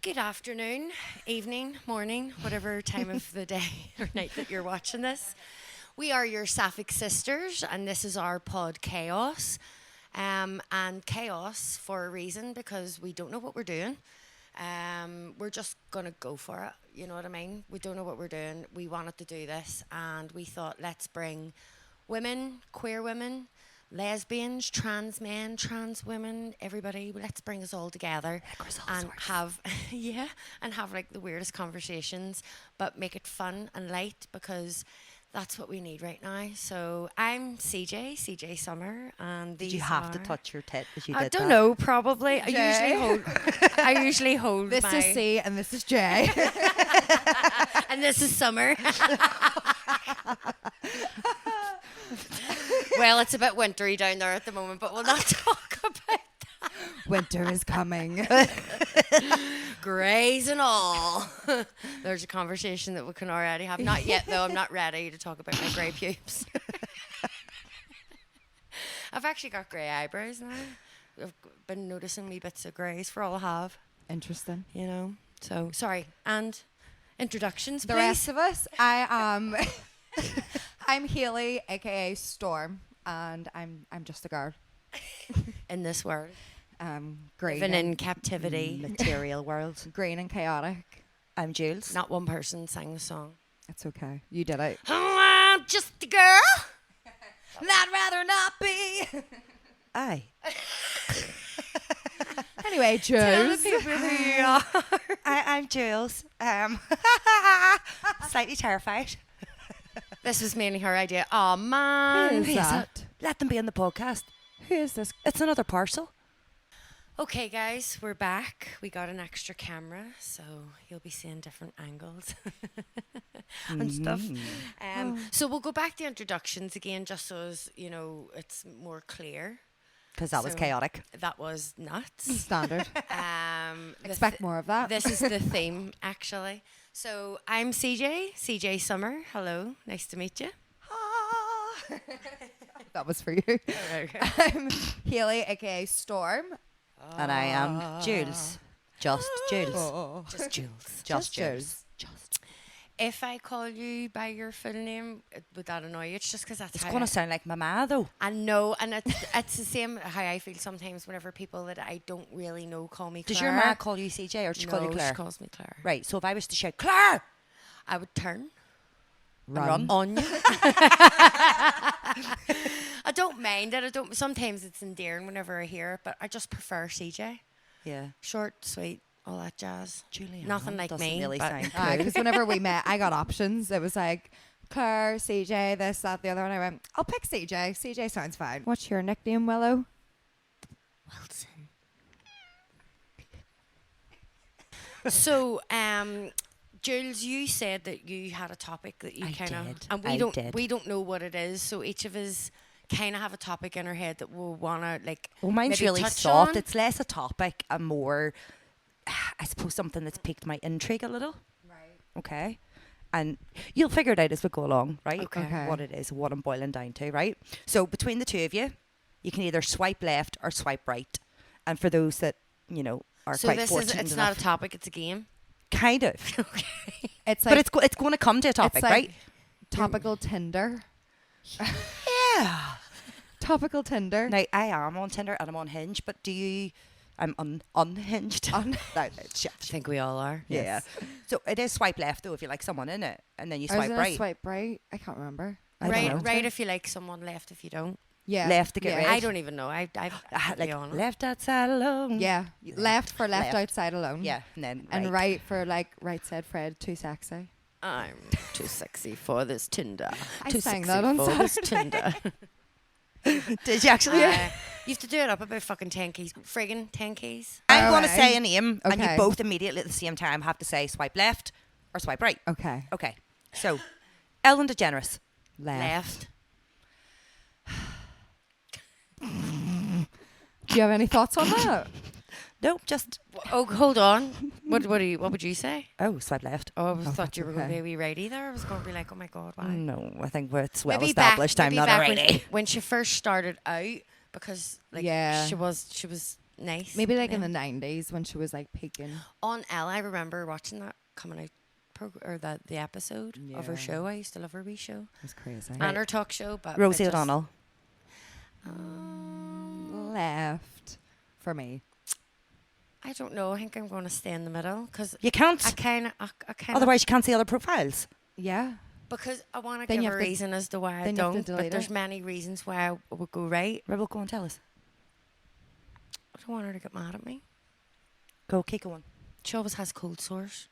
Good afternoon, evening, morning, whatever time of the day or night that you're watching this. We are your Sapphic sisters, and this is our pod Chaos. And chaos for a reason because we don't know what we're doing. We're just gonna go for it. You know what I mean? We don't know what we're doing. We wanted to do this, and we thought let's bring women, queer women, lesbians, trans men, trans women, everybody. Let's bring us all together and have and have like the weirdest conversations, but make it fun and light because that's what we need right now. So I'm CJ Summer, and Did these you have to are- touch your tit as you I did don't that? know. Probably. Jay. I usually hold. This my, is C and this is J. and this is Summer. Well, it's a bit wintry down there at the moment, but we'll not talk about Winter is coming. greys and all. There's a conversation that we can already have. Not yet, though. I'm not ready to talk about my grey pubes. I've actually got grey eyebrows now. I've been noticing me bits of greys for all I have, Interesting. you know. So, sorry. And introductions, The please. rest of us, I am. I'm Haley, aka Storm, and I'm just a girl. In this world. Green, Living in and, captivity. Material world. green and chaotic. I'm Jules. Not one person sang the song. It's okay. You did it. Oh, I'm just a girl. I'd rather not be. Aye. Anyway, Tell the Jules. people who you are. I'm Jules. Slightly terrified. This was mainly her idea. Oh man. Who is Who is that? Let them be on the podcast. Who is this? It's another parcel. Okay, guys, we're back. We got an extra camera, so you'll be seeing different angles and stuff. So we'll go back to introductions again, just so as you know, it's more clear. Because that was So- chaotic. That was nuts. Standard. The Expect more of that. This is the theme, actually. So I'm CJ Summer. Hello, nice to meet you. That was for you. I'm Haley, aka Storm. And I am Jules. Just Jules. Oh. Just Jules. Just Jules. Jules. Just. If I call you by your full name, would that annoy you? It's just because that's It's how going to sound like my ma, though. I know, and it's the same how I feel sometimes whenever people that I don't really know call me Claire. Does your ma call you CJ or does she call you No, Claire? she calls me Claire. Right, so if I was to shout, Claire! I would turn Run. on you. I don't mind it. I don't. Sometimes it's endearing whenever I hear it, but I just prefer CJ. Yeah. Short, sweet, all that jazz. Julian. Nothing like doesn't me, really but- sound cool. Because whenever we met, I got options. It was like Claire, CJ, this, that, the other, and I went, I'll pick CJ. CJ sounds fine. What's your nickname, Willow? Wilson. So, Jules, you said that you had a topic that you I kind of, did. and I did. we don't know what it is. So each of us kind of have a topic in our head that we'll wanna like. Well, mine's maybe really touch soft. on. It's less a topic and more, I suppose, something that's piqued my intrigue a little. Right. Okay. And you'll figure it out as we go along, right? Okay. What it is, what I'm boiling down to, right? So between the two of you, you can either swipe left or swipe right. And for those that, you know, are So quite this is fortunate it's enough, not a topic; it's a game. kind of. Okay. It's But like, it's going to come to a topic, it's like right? topical Tinder. Yeah. Topical Tinder. Now, I am on Tinder and I'm on Hinge, but I'm unhinged. No, shit. I think we all are. Yeah. Yes. So it is swipe left though if you like someone in it, and then you Or is swipe it a right. Swipe right. I can't remember. Right, don't know. right. If you like someone, left if you don't. Yeah. Left to get rid. I don't even know. I've Ah, to be like honest. left outside alone. Yeah. Left for left, Left. outside alone. Yeah, and then And right for like right said Fred, too sexy. I'm too sexy for this Tinder. I Too sang sexy that on for this Saturday. Tinder. Did you actually? You have to do it up about fucking 10 keys. Friggin' 10 keys. I'm going to Alright. say a name, and you Okay. both immediately at the same time have to say swipe left or swipe right. Okay. Okay. So, Ellen DeGeneres. Left. Do you have any thoughts on that? No, just Oh, hold on. What would you say? swipe left. Oh, I Oh, thought you were going to okay. be righty there. I was going to be like, oh my God, why? No, I think it's well Maybe established. I'm maybe not back a righty. when she first started out, because like Yeah. she was nice. Maybe like in Yeah. the 90s when she was like peaking. On Elle, I remember watching that coming out, or the episode of her Yeah. show. I used to love her wee show It was crazy. and her talk show. But Rosie it just- O'Donnell. Left for me. I don't know. I think I'm going to stay in the middle because You can't. I kind of, Otherwise, you can't see other profiles. Yeah. because I want to Then give you a have to- reason as to why I then you have to don't. But delete there's it. many reasons why I would go right. Rebel, go and tell us. I don't want her to get mad at me. Go, keep going. She always has cold sores.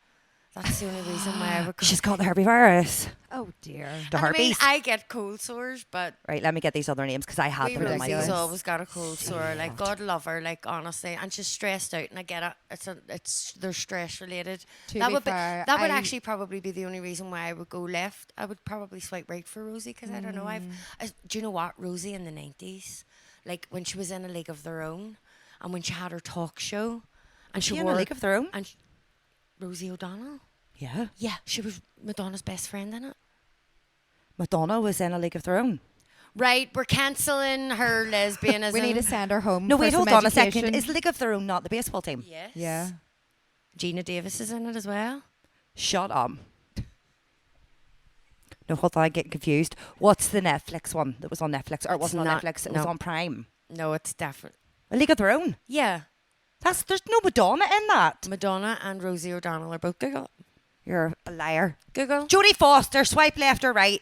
That's the only reason why I would go. She's got the herpesvirus. Oh dear. The And I mean, herpes. I get cold sores, but Right, let me get these other names because I had wee them in my ridiculous. Rosie's phone. always got a cold sore. Like God love her, like honestly, and she's stressed out, and I get it. They're stress related. To That be would fair, that would I- actually probably be the only reason why I would go left. I would probably swipe right for Rosie because I don't know. Do you know what, Rosie in the 90s, like when she was in A League of Their Own, and when she had her talk show, and She in wore a League of Their Own? and Rosie O'Donnell. Yeah. Yeah, she was Madonna's best friend in it. Madonna was in A League of Their Own. Right, we're cancelling her lesbianism. We need to send her home. No, for wait, some hold on a education. second. Is League of Their Own not the baseball team? Yes. Yeah. Gina Davis is in it as well. Shut up. No, hold on, I get confused. What's the Netflix one that was on Netflix? Or it wasn't on not- Netflix, it was no. on Prime. No, it's different. A League of Their Own. Yeah. There's no Madonna in that. Madonna and Rosie O'Donnell are both Google. You're a liar. Google. Jodie Foster, swipe left or right.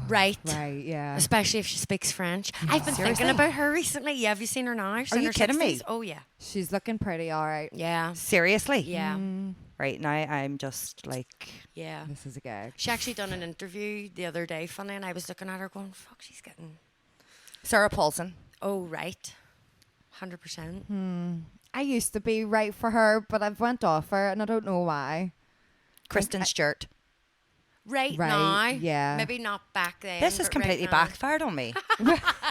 Right. Right. Yeah. Especially if she speaks French. I've been Seriously? thinking about her recently. Yeah, have you seen her now? She's Are in you her kidding me? 60s. Oh, yeah. She's looking pretty all right. Yeah. Seriously? Yeah. Right, now I'm just like, Yeah. This is a gag. She actually done an interview the other day, funny, and I was looking at her going, fuck, she's getting... Sarah Paulson. Oh, right. 100%. I used to be right for her, but I've went off her, and I don't know why. Kristen Stewart. Right, Right, now. yeah. Maybe not back then. This has but completely right now. backfired on me.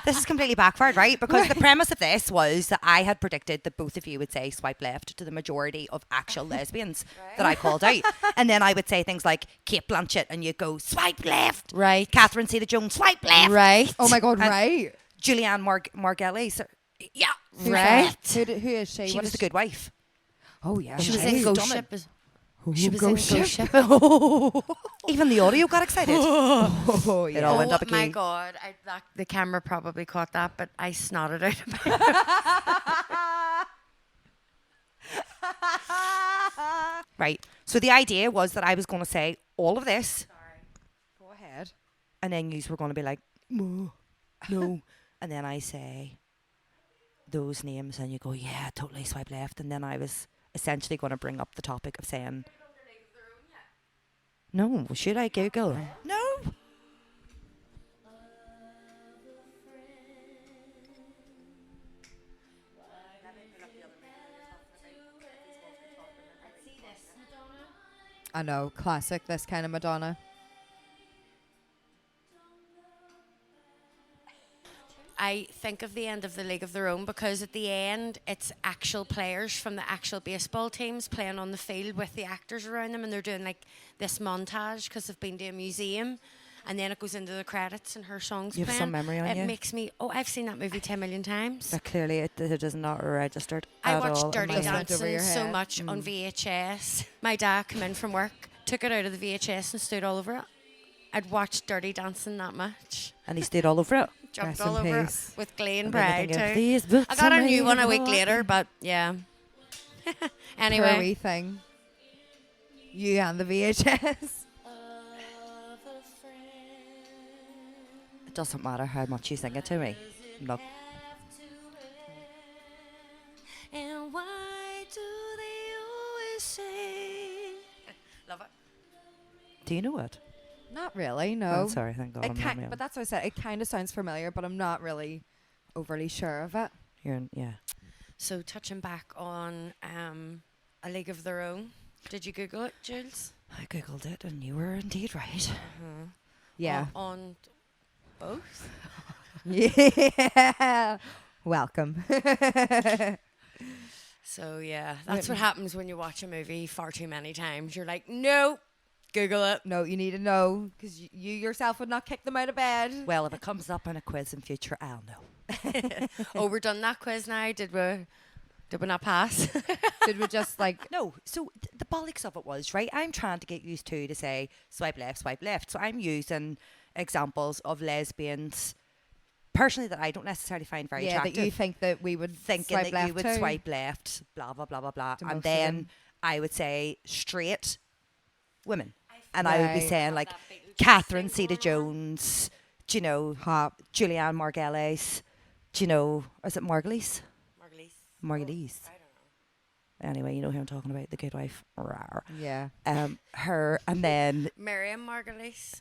This is completely backfired, right? Because the premise of this was that I had predicted that both of you would say swipe left to the majority of actual lesbians that I called out. And then I would say things like Kate Blanchett and you'd go swipe left. Right. Catherine Zeta-Jones, swipe left. Right. Oh my god! And- Right. Julianne Margelli. Yeah. Who's Right. that? Who is she? She What was is the good wife. Oh yeah. She was She's in Ghost done it. Ship. She was in Ghost Ghost Ship? Ship. Even the audio got excited. Oh It all went up a Oh my key. god! The camera probably caught that, but I snotted out. Right. So the idea was that I was going to say all of this, Go ahead. and then you were going to be like, no. And then I say those names, and you go, yeah, totally swipe left. And then I was essentially going to bring up the topic of saying, no, should I Google? No. I know, classic. This kind of Madonna. I think of the end of the League of Their Own because at the end it's actual players from the actual baseball teams playing on the field with the actors around them, and they're doing like this montage because they've been to a museum, and then it goes into the credits and her songs You have playing. some memory on it you? makes me. Oh, I've seen that movie 10 million times. But clearly it is not registered I at all. watched in Dirty my Just went over Dancing your so head. much on VHS. My dad came in from work, took it out of the VHS and stood all over it. I'd watched Dirty Dancing that much. And he stayed all over it. Jumped Rest all in over peace. it with glee and And then pride I think of too. these boots I got a are new made one a of week walking. later, but yeah. For a Anyway. wee thing. You and the VHS. It doesn't matter how much you sing it to me. Look, And why do they always say? Love it. do you know it? Not really. No. Oh, sorry, thank God. It I'm not kind, me. but that's what I said. It kind of sounds familiar, but I'm not really overly sure of it. Yeah. So touching back on A League of Their Own, did you Google it, Jules? I googled it, and you were indeed right. Yeah. On both. Yeah. Welcome. So yeah, that's what happens when you watch a movie far too many times. You're like, no, Google it. No, you need to know because you yourself would not kick them out of bed. Well, if it comes up in a quiz in future, I'll know. Oh, we're done that quiz now, did we? Did we not pass? Did we just like? No, so the bollocks of it was, right, I'm trying to get used to say swipe left, swipe left. So I'm using examples of lesbians personally that I don't necessarily find very Yeah, attractive. that you think that we would thinking swipe that left you would too. swipe left, blah, blah, blah, blah, blah. To And most of then them. I would say straight women. And I would be Right. saying like Catherine Zeta-Jones, do you know, Hop. Julianne Margulies, do you know, is it Margulies? Margulies. I don't know. Anyway, you know who I'm talking about, the good wife. Rawr. Yeah, Her, and then, Miriam Margulies.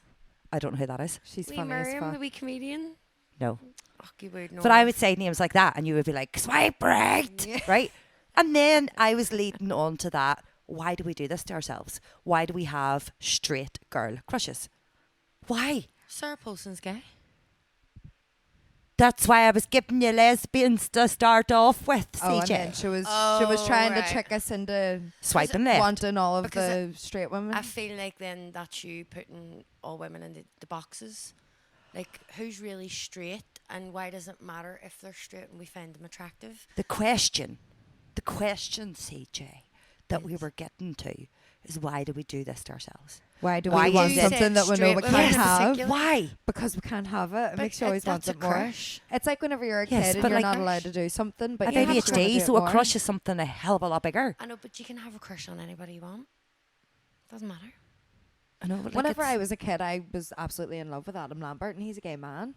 I don't know who that is. she's Wee funny as Miriam, fuck. the wee comedian. No. Oh, you would know. But I would say names like that, and you would be like, swipe right, Yeah. right? And then I was leading on to that. Why do we do this to ourselves? Why do we have straight girl crushes? Why? Sarah Paulson's gay. That's why I was giving you lesbians to start off with, Oh, and then CJ. she was Oh, trying right. to trick us into Swiping left. wanting all of Because the straight women. I feel like then that's you putting all women in the boxes. Like, who's really straight, and why does it matter if they're straight and we find them attractive? The question, CJ, that we were getting to is why do we do this to ourselves? Why do Why we want is it something that we know straight we women can't in have? particular? Why? Because we can't have it. It But makes you always want that's it a more. crush. It's like whenever you're a Yes, kid and but you're like- not allowed to do something, but I've you have to wanna ADHD, do so it a more. crush is something a hell of a lot bigger. I know, but you can have a crush on anybody you want. Doesn't matter. I know, but like Whenever it's- I was a kid, I was absolutely in love with Adam Lambert, and he's a gay man.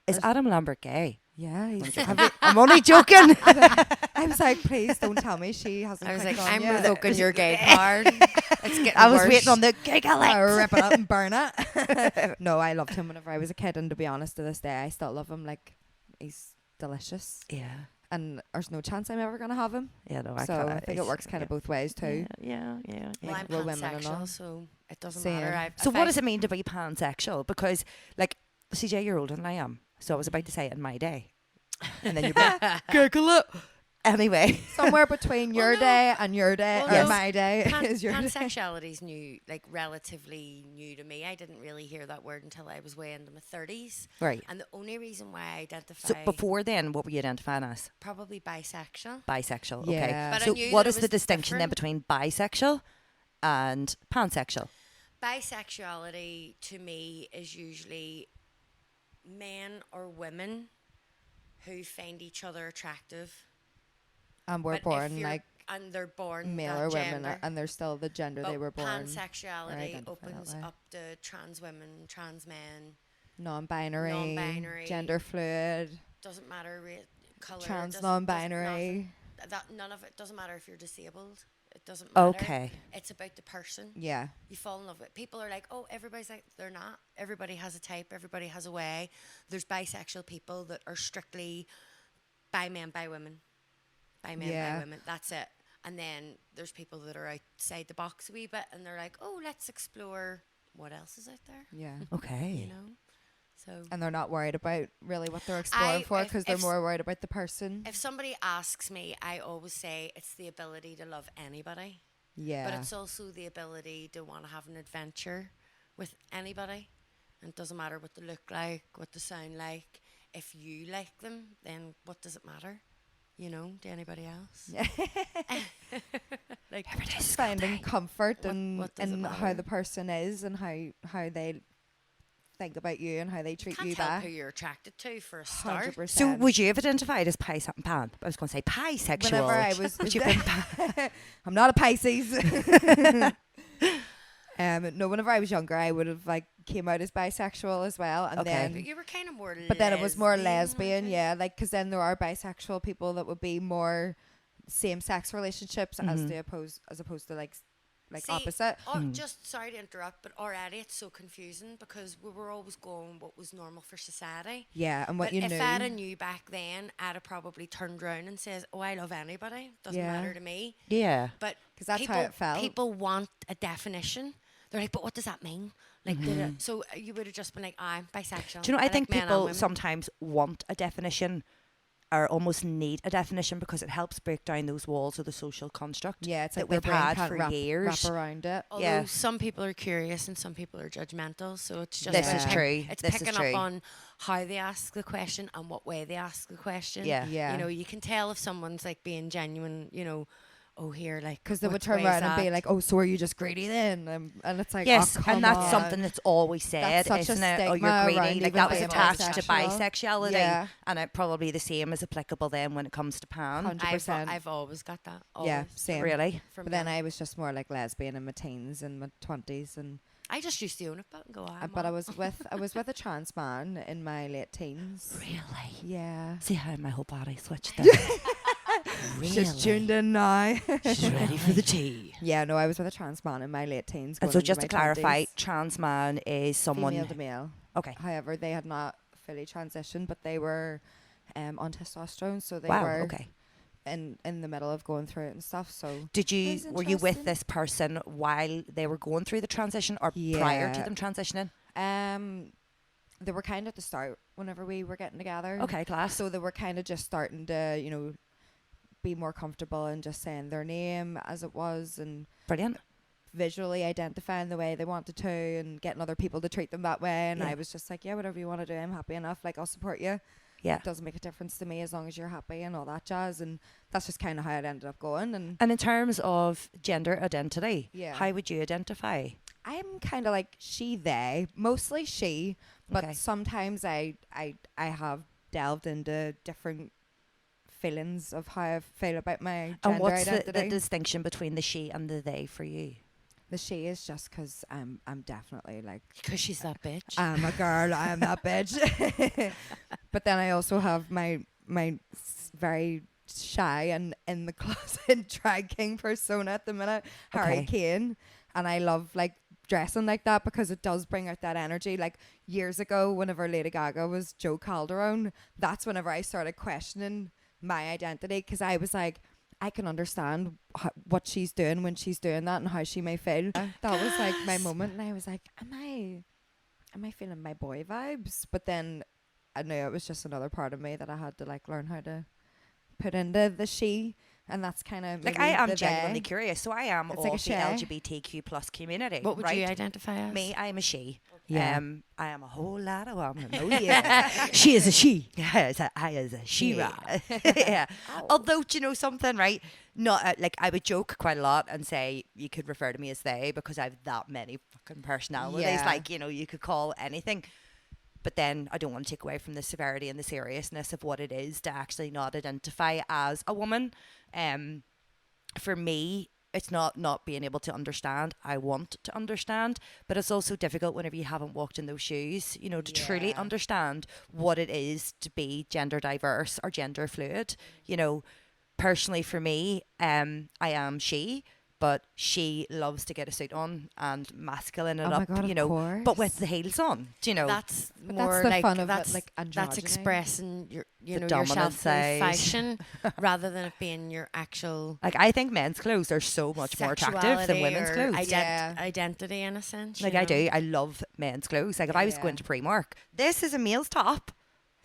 is Adam Lambert gay? Yeah, he's. I'm only joking. I was like, please don't tell me she hasn't. I was clicked like, on I'm yet. revoking your gay card. It's getting I was worse. waiting on the giggle. I'll rip it up and burn it. No, I loved him whenever I was a kid, and to be honest, to this day, I still love him. Like, he's delicious, Yeah, and there's no chance I'm ever gonna have him. yeah, no, So I think it works kind of both ways too. Yeah. Well, Like, I'm we're women and all. pansexual, so it doesn't Same. matter. So what does it mean to be pansexual? Because like CJ, you're older than I am, so I was about to say it in my day, and then you're like, Google it. Anyway, Somewhere between Well, your no. day and your day, Well, or no. my day is your day. Pansexuality's new, like relatively new to me. I didn't really hear that word until I was way into my 30s. right. And the only reason why I identify So before then, what were you identifying as? probably bisexual. Bisexual. Yeah. Okay. But I So knew what that is it the was distinction then between bisexual and pansexual? Bisexuality to me is usually men or women who find each other attractive. And we're but if born you're- like and they're born male that or women, gender. and they're still the gender But they were born. pansexuality identify that opens way. up to trans women, trans men. Non-binary, Non-binary. gender fluid, Doesn't matter color. trans doesn't- non-binary. That none of it doesn't matter if you're disabled. It doesn't matter. Okay. It's about the person. Yeah, You fall in love with. People are like, oh, everybody's like, they're not. Everybody has a type. Everybody has a way. There's bisexual people that are strictly by men, by women, by men, Yeah. by women. That's it. And then there's people that are outside the box a wee bit, and they're like, oh, let's explore what else is out there. yeah. Okay. You know. So And they're not worried about really what they're exploring for if- because they're if- more worried about the person. if somebody asks me, I always say it's the ability to love anybody. Yeah, But it's also the ability to want to have an adventure with anybody. And it doesn't matter what they look like, what they sound like. If you like them, then what does it matter? You know, to anybody else? Like, just finding comfort What- in what does it how matter? the person is and how they think about you and how they treat can't you help back. who you're attracted to for a start. 100%. So would you have identified as pan? I was going to say bisexual. Whenever I was, Would you have been I'm not a Pisces. No, whenever I was younger, I would have like came out as bisexual as well, and Okay. then But you were kind of more but then it was more lesbian, weren't you? yeah, like because then there are bisexual people that would be more same-sex relationships as opposed to like See, opposite. Just sorry to interrupt, but already it's so confusing because we were always going what was normal for society. Yeah, and what But you if knew. I'd have knew back then, I'd have probably turned around and says, "Oh, I love anybody. Doesn't Yeah. matter to me." Yeah. But 'Cause that's people, how it felt. People want a definition. They're like, "But what does that mean?" Like, so you would have just been like, "I'm bisexual." Do you know? I think like men and people women." sometimes want a definition or almost need a definition because it helps break down those walls of the social construct Yeah, it's that like their we've brain had can't for wrap years. around it. Although Yeah. some people are curious and some people are judgmental, so it's just This Yeah. is pick- true. It's This is picking true. up on how they ask the question and what way they ask the question. Yeah. Yeah. You know, you can tell if someone's like being genuine. You know, oh here, like Because they would which turn way is around and be that? like, "Oh, so are you just greedy then?" And it's like, Yes, oh, come and that's on. something that's always said, That's such a isn't it? Oh, stigma you're greedy. around Like even that was being attached to bisexual. bisexuality, Yeah. and it probably the same is applicable then when it comes to pan. 100%. I've always got that. Yeah, Always. same. Really? From But then young. I was just more like lesbian in my teens and my 20s, and I just used to own it, but go on. but I was with a trans man in my late teens. Really? Yeah. See how my whole body switched there. She's tuned in now. She's ready for the tea. Yeah, no, I was with a trans man in my late teens. And going so into just to my clarify, 20s. trans man is someone. Female to male. Okay. However, they had not fully transitioned, but they were on testosterone, so they Wow. were Okay. in the middle of going through it and stuff. So Did you That's were you with interesting. this person while they were going through the transition or prior to Yeah. them transitioning? they were kind of at the start whenever we were getting together. Okay, class. So they were kind of just starting to, be more comfortable in just saying their name as it was and Brilliant. visually identifying the way they wanted to and getting other people to treat them that way. And Yeah. I was just like, yeah, whatever you want to do, I'm happy enough. Like, I'll support you. Yeah. It doesn't make a difference to me as long as you're happy and all that jazz. And that's just kind of how it ended up going. And And in terms of gender identity, Yeah. how would you identify? I'm kind of like she, they, mostly she, but Okay. sometimes I have delved into different feelings of how I feel about my gender And what's the identity. distinction between the she and the they for you? The she is just because I'm definitely like, because she's that bitch. I'm a girl, I'm that bitch. But then I also have my very shy and in the closet drag king persona at the minute, Harry Okay. Kane, and I love like dressing like that because it does bring out that energy. Like years ago, whenever Lady Gaga was Joe Calderone, that's whenever I started questioning my identity because I was like, I can understand what she's doing when she's doing that and how she may feel. That was like my moment, and I was like, am I feeling my boy vibes? But then I knew it was just another part of me that I had to like learn how to put into the she, and that's kind of Like I am genuinely curious. So I am It's of like a the she. LGBTQ plus community. What would right? you identify as? Me, I am a she. Yeah. I am a whole lot of woman. Oh yeah. She is a she. Yes, I is a she. Yeah. Although, do you know something, right? Not like I would joke quite a lot and say you could refer to me as they because I have that many fucking personalities. Yeah. Like, you could call anything. But then I don't want to take away from the severity and the seriousness of what it is to actually not identify as a woman. For me, it's not being able to understand. I want to understand, but it's also difficult whenever you haven't walked in those shoes, to truly Yeah. understand what it is to be gender diverse or gender fluid. Personally for me, I am she, but she loves to get a suit on and masculine it Oh my up, God, of but with course. the heels on, That's But more that's the like fun of it, that's like, that's androgyny. expressing your The yourself dominant through side. fashion rather than it being your actual Like I think men's clothes are so much more attractive than sexuality women's or clothes. Yeah. identity in a sense. Like you I know? do. I love men's clothes. Like if I was Yeah. going to Primark, this is a male's top.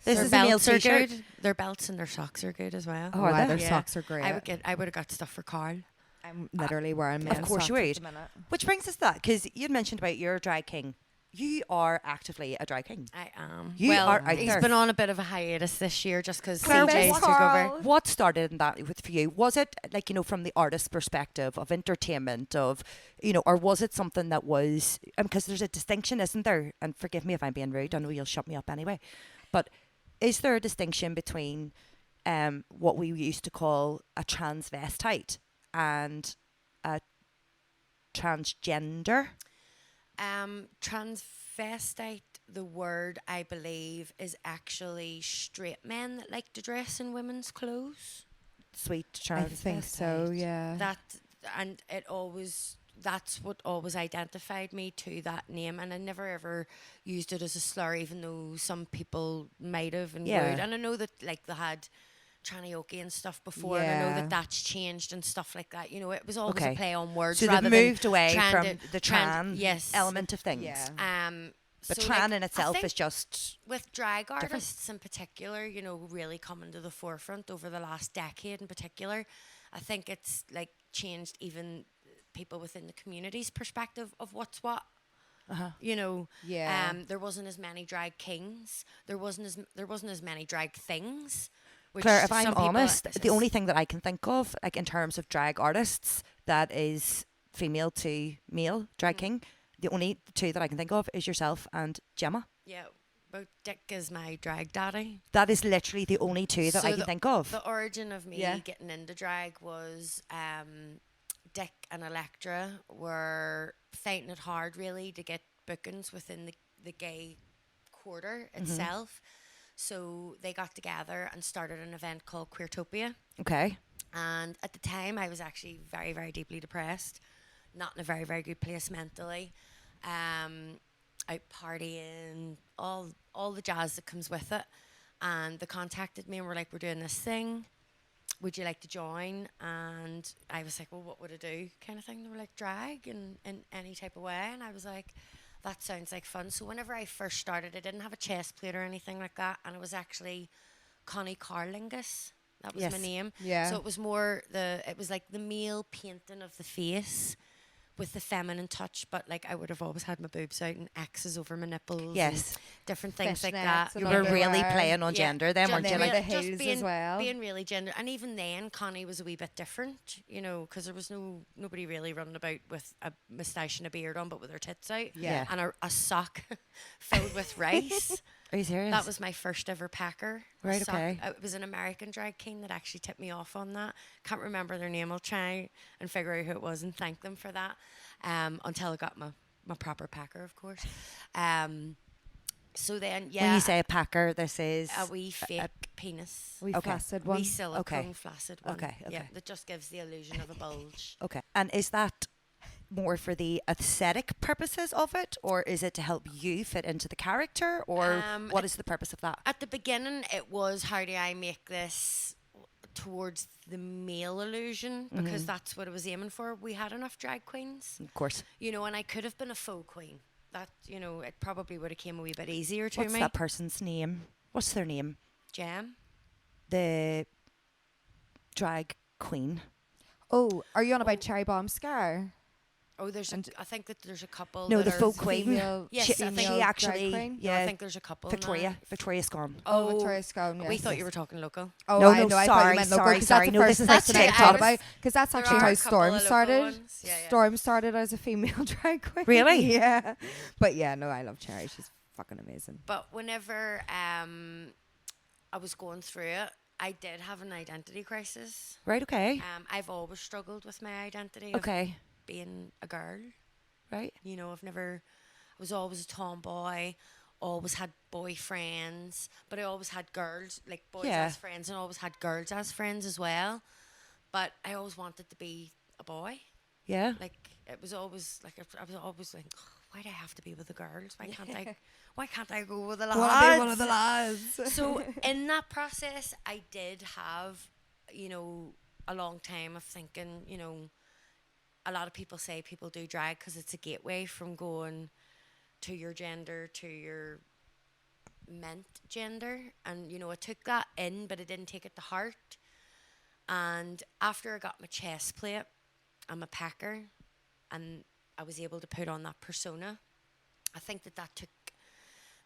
This Their is a male's belts are t-shirt. good. Their belts and their socks are good as well. Oh, are Why they? their Yeah. socks are great. I would have got stuff for Carl. I'm literally wearing men's course you socks would. at the minute. Which brings us to that, because you'd mentioned about your drag king. You are actively a drag king. I am. You well, are out he's there. been on a bit of a hiatus this year just because Claire, CJ's what- took over. What started in that for you? Was it like, from the artist's perspective of entertainment or was it something that was, because there's a distinction, isn't there? And forgive me if I'm being rude. I know you'll shut me up anyway. But is there a distinction between what we used to call a transvestite and a transgender? Transvestite, the word I believe is actually straight men that like to dress in women's clothes. Sweet I transvestite. think so, yeah. That's what always identified me to that name, and I never ever used it as a slur, even though some people might have and Yeah. would. And I know that like they had tranioki and stuff before, and I know Yeah. that that's changed and stuff like that. It was always Okay. a play on words. So rather they've than moved away trying from to- the trying to- trans yes. element of things. Yeah. But So, Tran like, in I itself think is just with drag artists in particular, really coming to the forefront over the last decade in particular, I think it's like changed even people within the community's perspective of what's what. Yeah. There wasn't as many drag kings. There wasn't as many drag things. Which Claire, if I'm some people honest, the only thing that I can think of, like in terms of drag artists, that is female to male drag king, the only two that I can think of is yourself and Gemma. yeah, but Dick is my drag daddy. That is literally the only two that I So can think of. The origin of me Yeah. getting into drag was Dick and Electra were fighting it hard really to get bookings within the gay quarter itself. So they got together and started an event called Queertopia. Okay. And at the time, I was actually very, very deeply depressed, not in a very, very good place mentally. Out partying, all the jazz that comes with it. And they contacted me and were like, "We're doing this thing. Would you like to join?" And I was like, "Well, what would I do?" kind of thing. They were like, "Drag in any type of way." And I was like, "That sounds like fun." So whenever I first started, I didn't have a chest plate or anything like that. And it was actually Connie Carlingus. That was my Yes. name. Yeah. So it was it was like the male painting of the face with the feminine touch, but like I would have always had my boobs out and X's over my nipples. Yes. And different things like Fishnets that. and You were really underwear. playing on gender then, ju- weren't you? then Like, the heels being, as well. being really gender, and even then, Connie was a wee bit different, because there was nobody really running about with a moustache and a beard on, but with her tits out, Yeah. and a sock filled with rice. are you serious? That was my first ever packer. a Right, sock. okay. It was an American drag king that actually tipped me off on that. Can't remember their name. I'll try and figure out who it was and thank them for that. Until I got my proper packer, of course. So then, yeah. When you say a packer, this is a wee fake penis. We Okay. flaccid Wee one. silicone Okay. flaccid one. Okay, Yeah, okay. that just gives the illusion of a bulge. okay. And is that more for the aesthetic purposes of it, or is it to help you fit into the character, or what is the purpose of that? At the beginning, it was how do I make this towards the male illusion, because that's what I was aiming for. We had enough drag queens, Of course. and I could have been a faux queen. That, it probably would have came a wee bit easier to What's me. that person's name? What's their name? Gem. The drag queen. Oh, are you on about Cherry Bomb Scar? Oh, I think that there's a couple. No, that the are faux queen. Female, Yes, she, I think- she female drag actually, queen? No, I yeah, think there's a couple. Victoria. now. Victoria's gone. Oh, Victoria Scone. We Yes. thought you were talking local. Oh, No, I no, know. I thought sorry, you meant local, sorry, 'cause sorry. That's the No, first this thing is I TikTok. thought about. Because that's There actually are how a couple Storm of local started. ones. Yeah, yeah. Storm started as a female drag queen. Really? Yeah. But yeah, no, I love Cherry. She's fucking amazing. But whenever I was going through it, I did have an identity crisis. Right, okay. I've always struggled with my identity of Okay. being a girl. Right. I was always a tomboy, always had boyfriends, but I always had girls, like boys Yeah. as friends, and always had girls as friends as well. But I always wanted to be a boy. Yeah. Like, it was always like, I was always like, why do I have to be with the girls? Why can't I go with the lads? Wanna be one of the lads. So in that process, I did have, a long time of thinking, a lot of people say people do drag because it's a gateway from going to your gender to your meant gender. And, I took that in, but I didn't take it to heart. And after I got my chest plate, I'm a packer, and I was able to put on that persona. I think that took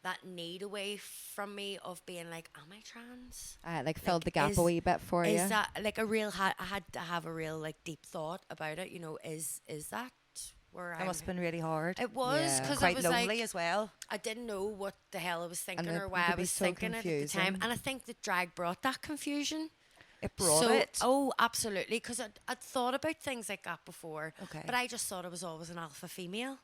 that need away from me of being like, am I trans? Like filled the gap is- a wee bit for you. Is that like a real? I had to have a real like deep thought about it. Is that where I? That must have been really hard. It was Yeah. because Quite it was lonely like as well. I didn't know what the hell I was thinking it or why could I be was so thinking it at the time. confusing. And I think that drag brought that confusion. It brought So, it. oh, absolutely. Because I'd thought about things like that before. Okay. But I just thought I was always an alpha female.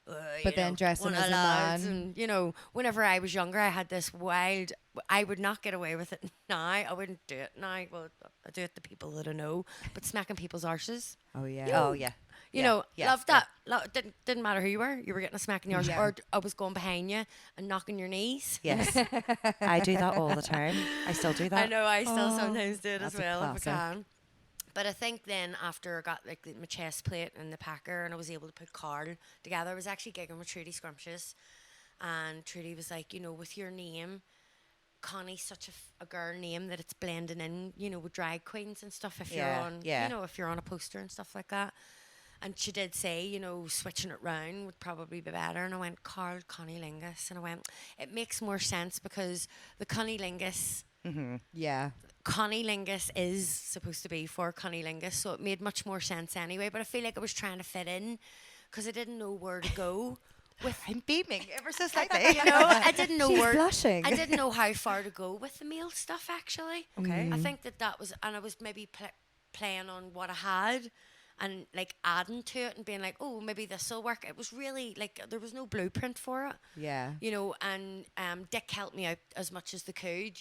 But then dressing one as of a lads man. And, whenever I was younger, I had this wild, I would not get away with it now. I wouldn't do it now. Well, I do it to people that I know. But smacking people's arses. Oh yeah. Oh, yeah. Love that. Didn't matter who you were getting a smack in the arse. Yeah. Or I was going behind you and knocking your knees. Yes. I do that all the time. I still do that. I know I still sometimes do it as that's a well if I classic. can. But I think then after I got like my chest plate and the packer and I was able to put Carl together, I was actually gigging with Trudy Scrumptious And Trudy was like, with your name, Connie's such a girl name that it's blending in, with drag queens and stuff. If you're Yeah, on, yeah. if you're on a poster and stuff like that. And she did say, switching it round would probably be better. And I went, Carl Connie Lingus. And I went, it makes more sense because the Connie Lingus, Yeah. Connie Lingus is supposed to be for Connie Lingus. So it made much more sense anyway. But I feel like I was trying to fit in because I didn't know where to go with. I'm beaming ever so slightly. I didn't know She's where. blushing. I didn't know how far to go with the male stuff actually. Okay. I think that was, and I was maybe playing on what I had. And like adding to it and being like, oh, maybe this will work. It was really like there was no blueprint for it, Yeah. And Dick helped me out as much as they could,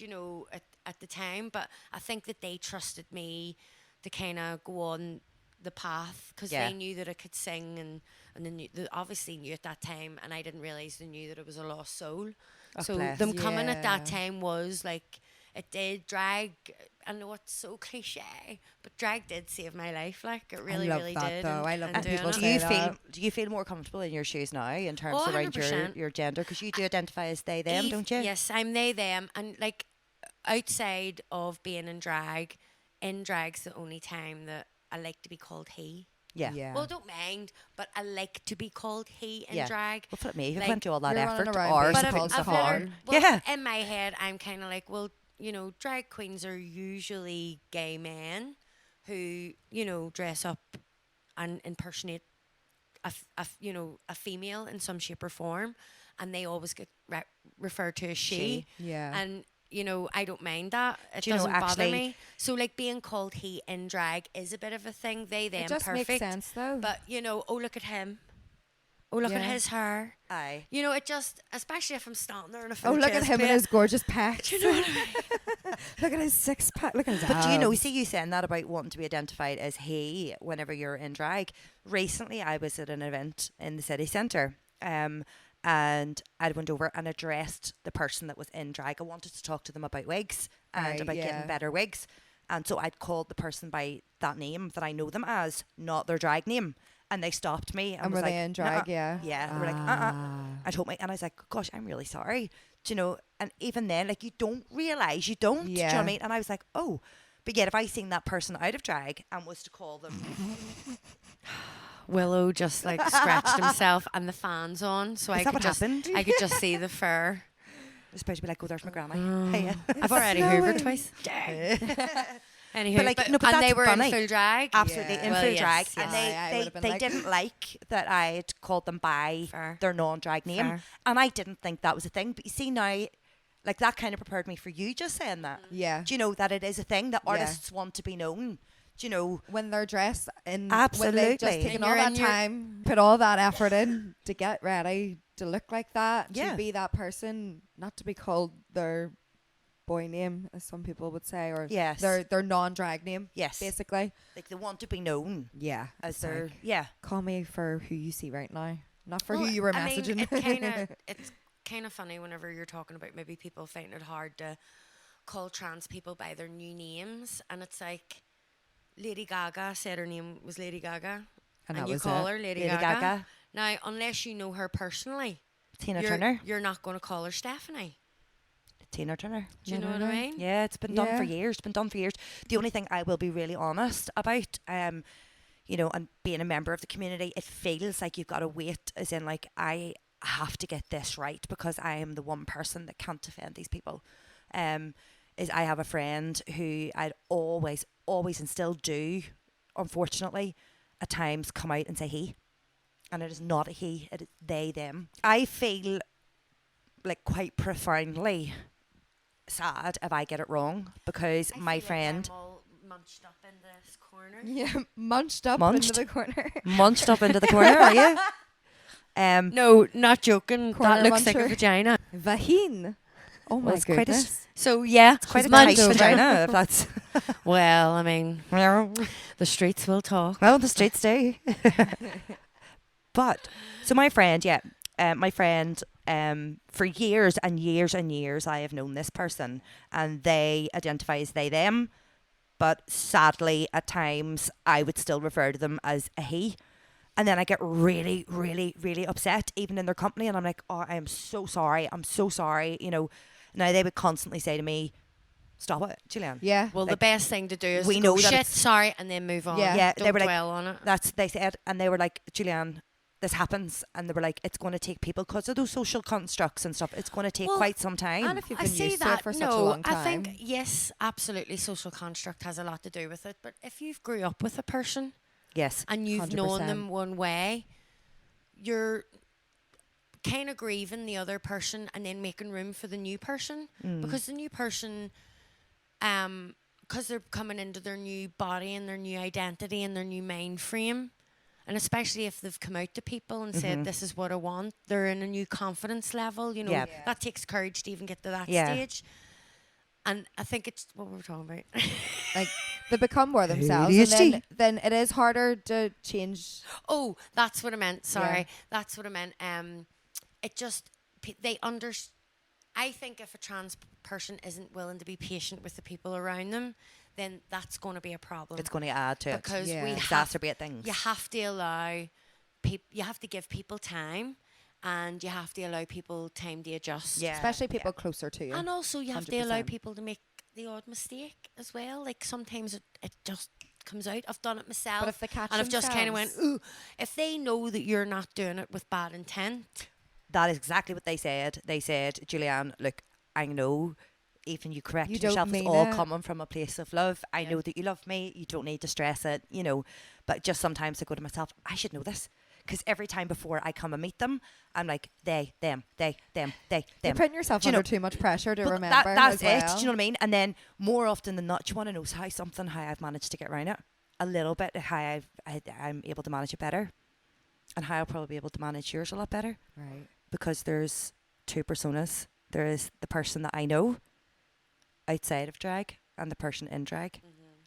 at the time. But I think that they trusted me to kind of go on the path because Yeah. they knew that I could sing and they obviously knew at that time, and I didn't realize they knew that it was a lost soul. Oh, So bless. them coming at that Yeah. time was like. It did drag. I know it's so cliche, but drag did save my life. Like it really, love really that, did. though. I love and when doing people it. Do say you that. feel more comfortable in your shoes now in terms Oh, around 100%. your gender? Because you do identify as they them, don't you? Yes, I'm they them, and like outside of being in drag's the only time that I like to be called he. Yeah. Yeah. Well, I don't mind, but I like to be called he in Yeah. drag. Well, flip me. You've Like, went through all that you're effort. running around Or being But called I've Sahar. never, well, Yeah. in my head, I'm kind of like, well, drag queens are usually gay men who, dress up and impersonate a female in some shape or form, and they always get referred to as she. Yeah. And I don't mind that. It Do you know, doesn't bother actually- me. So like being called he in drag is a bit of a thing. They them It just perfect. makes sense though. But oh look at him. Oh look at Yeah. his hair. Aye. It just, especially if I'm standing there in a oh, full look at chest him and plate. his gorgeous pecs. Do you know what I mean? Look at his six pack. Look at his But do you know, abs. see you saying that about wanting to be identified as he whenever you're in drag. Recently, I was at an event in the city centre, and I went over and addressed the person that was in drag. I wanted to talk to them about wigs and Right, about yeah. getting better wigs. And so I'd called the person by that name that I know them as, not their drag name. And they stopped me and And was were like, they in drag? "Nuh-uh." Yeah. Yeah, they were like, I told me, and I was like, gosh, I'm really sorry. Do you know? And even then, like, you don't realise, you don't. Do you know what Yeah. I mean? And I was like, oh. But yet, if I seen that person out of drag and was to call them, Willow just like scratched himself and the fans on, so Is I that could what just happened? I could just see the fur. I was supposed to be like, oh, there's my grandma. Hey, I've already hoovered twice. Anywho, But, like, no, but and they that's were funny. in full drag. Absolutely, Yeah. in Well, full yes, drag. yes. And I they would've been they like- didn't like that I'd called them by Fair. their non-drag name. Fair. And I didn't think that was a thing. But you see now, like, that kind of prepared me for you just saying that. Yeah. Do you know that it is a thing that Yeah. artists want to be known? Do you know? When they're dressed in, when they've Absolutely. just taken And all you're that in your- time, put all that effort in to get ready to look like that, Yeah. to be that person, not to be called their boy name, as some people would say, or Yes. their non-drag name, Yes. basically. Like, they want to be known Yeah. as It's their, like, yeah. call me for who you see right now, not for Well, who you were I mean, messaging. it's kind of funny whenever you're talking about maybe people finding it hard to call trans people by their new names, and it's like Lady Gaga said her name was Lady Gaga, And and that you was call it. her Lady, Lady Gaga. Gaga. Now, unless you know her personally, Tina you're, Turner. you're not going to call her Stephanie. Tina Turner. Do you No, know no, what I no. mean? Yeah, it's been done for Yeah. years. It's been done for years. The only thing I will be really honest about, and being a member of the community, it feels like you've got to wait, as in, like, I have to get this right because I am the one person that can't defend these people. Is I have a friend who I'd always, and still do, unfortunately, at times come out and say he. And it is not a he, it is they, them. I feel like quite profoundly sad if I get it wrong because my friend I'm all munched up in this corner. Yeah, munched up Munched? into the corner. munched up into the corner, are you? No, not joking. Corner That looks like a muncher. vagina. Vagine. Oh my it's quite a goodness. So yeah, quite a munched tight over. vagina if that's Well, I mean, well the streets will talk. the streets do. But so my friend, for years and years and years I have known this person and they identify as they them, but sadly at times I would still refer to them as a he. And then I get really, really, really upset, even in their company. And I'm like, oh, I am so sorry. I'm so sorry. You know, now they would constantly say to me, stop it, Julianne. Yeah. Well, the Like, best thing to do is we to know go, that shit, it's- sorry, and then move on. Yeah. Yeah, Don't they were like, dwell on it. they said, and they were like, Julianne, this happens. And they were like, it's going to take people, because of those social constructs and stuff, it's going to take Well, quite some time. And if you've I been see used to that. it for such No, a long time. I think yes, absolutely. Social construct has a lot to do with it. But if you've grew up with a person Yes. and you've known 100%. them one way, you're kind of grieving the other person and then making room for the new person, because the new person, because they're coming into their new body and their new identity and their new mind frame. And especially if they've come out to people and said, this is what I want, they're in a new confidence level. You know, Yeah. that takes courage to even get to that Yeah. stage. And I think it's what we're talking about. Like they become more themselves, ADHD. and then it is harder to change. Oh, that's what I meant. Sorry. Yeah. That's what I meant. It just, they I think if a trans person isn't willing to be patient with the people around them, then that's going to be a problem. It's going to add to it. Because Yeah. we have, Exacerbate things. you have to allow people, you have to give people time, and you have to allow people time to adjust. Yeah. Especially people closer to you. And also you have to allow 100%. people to make the odd mistake as well. Like sometimes it just comes out. I've done it myself. But if they catch and I've just kind of went, themselves- ooh, if they know that you're not doing it with bad intent. That is exactly what they said. They said, Julianne, look, I know, even you correct You don't yourself, it's mean all it. coming from a place of love. I Yeah. know that you love me. You don't need to stress it, you know. But just sometimes I go to myself, I should know this. Because every time before I come and meet them, I'm like, they, them, they, them, they, You're them. putting yourself Do you under know- too much pressure to But remember. that's as it. well. Do you know what I mean? And then more often than not, do you want to know how I've managed to get around it a little bit, how I'm able to manage it better, and how I'll probably be able to manage yours a lot better, Right. because there's two personas. There is the person that I know outside of drag and the person in drag.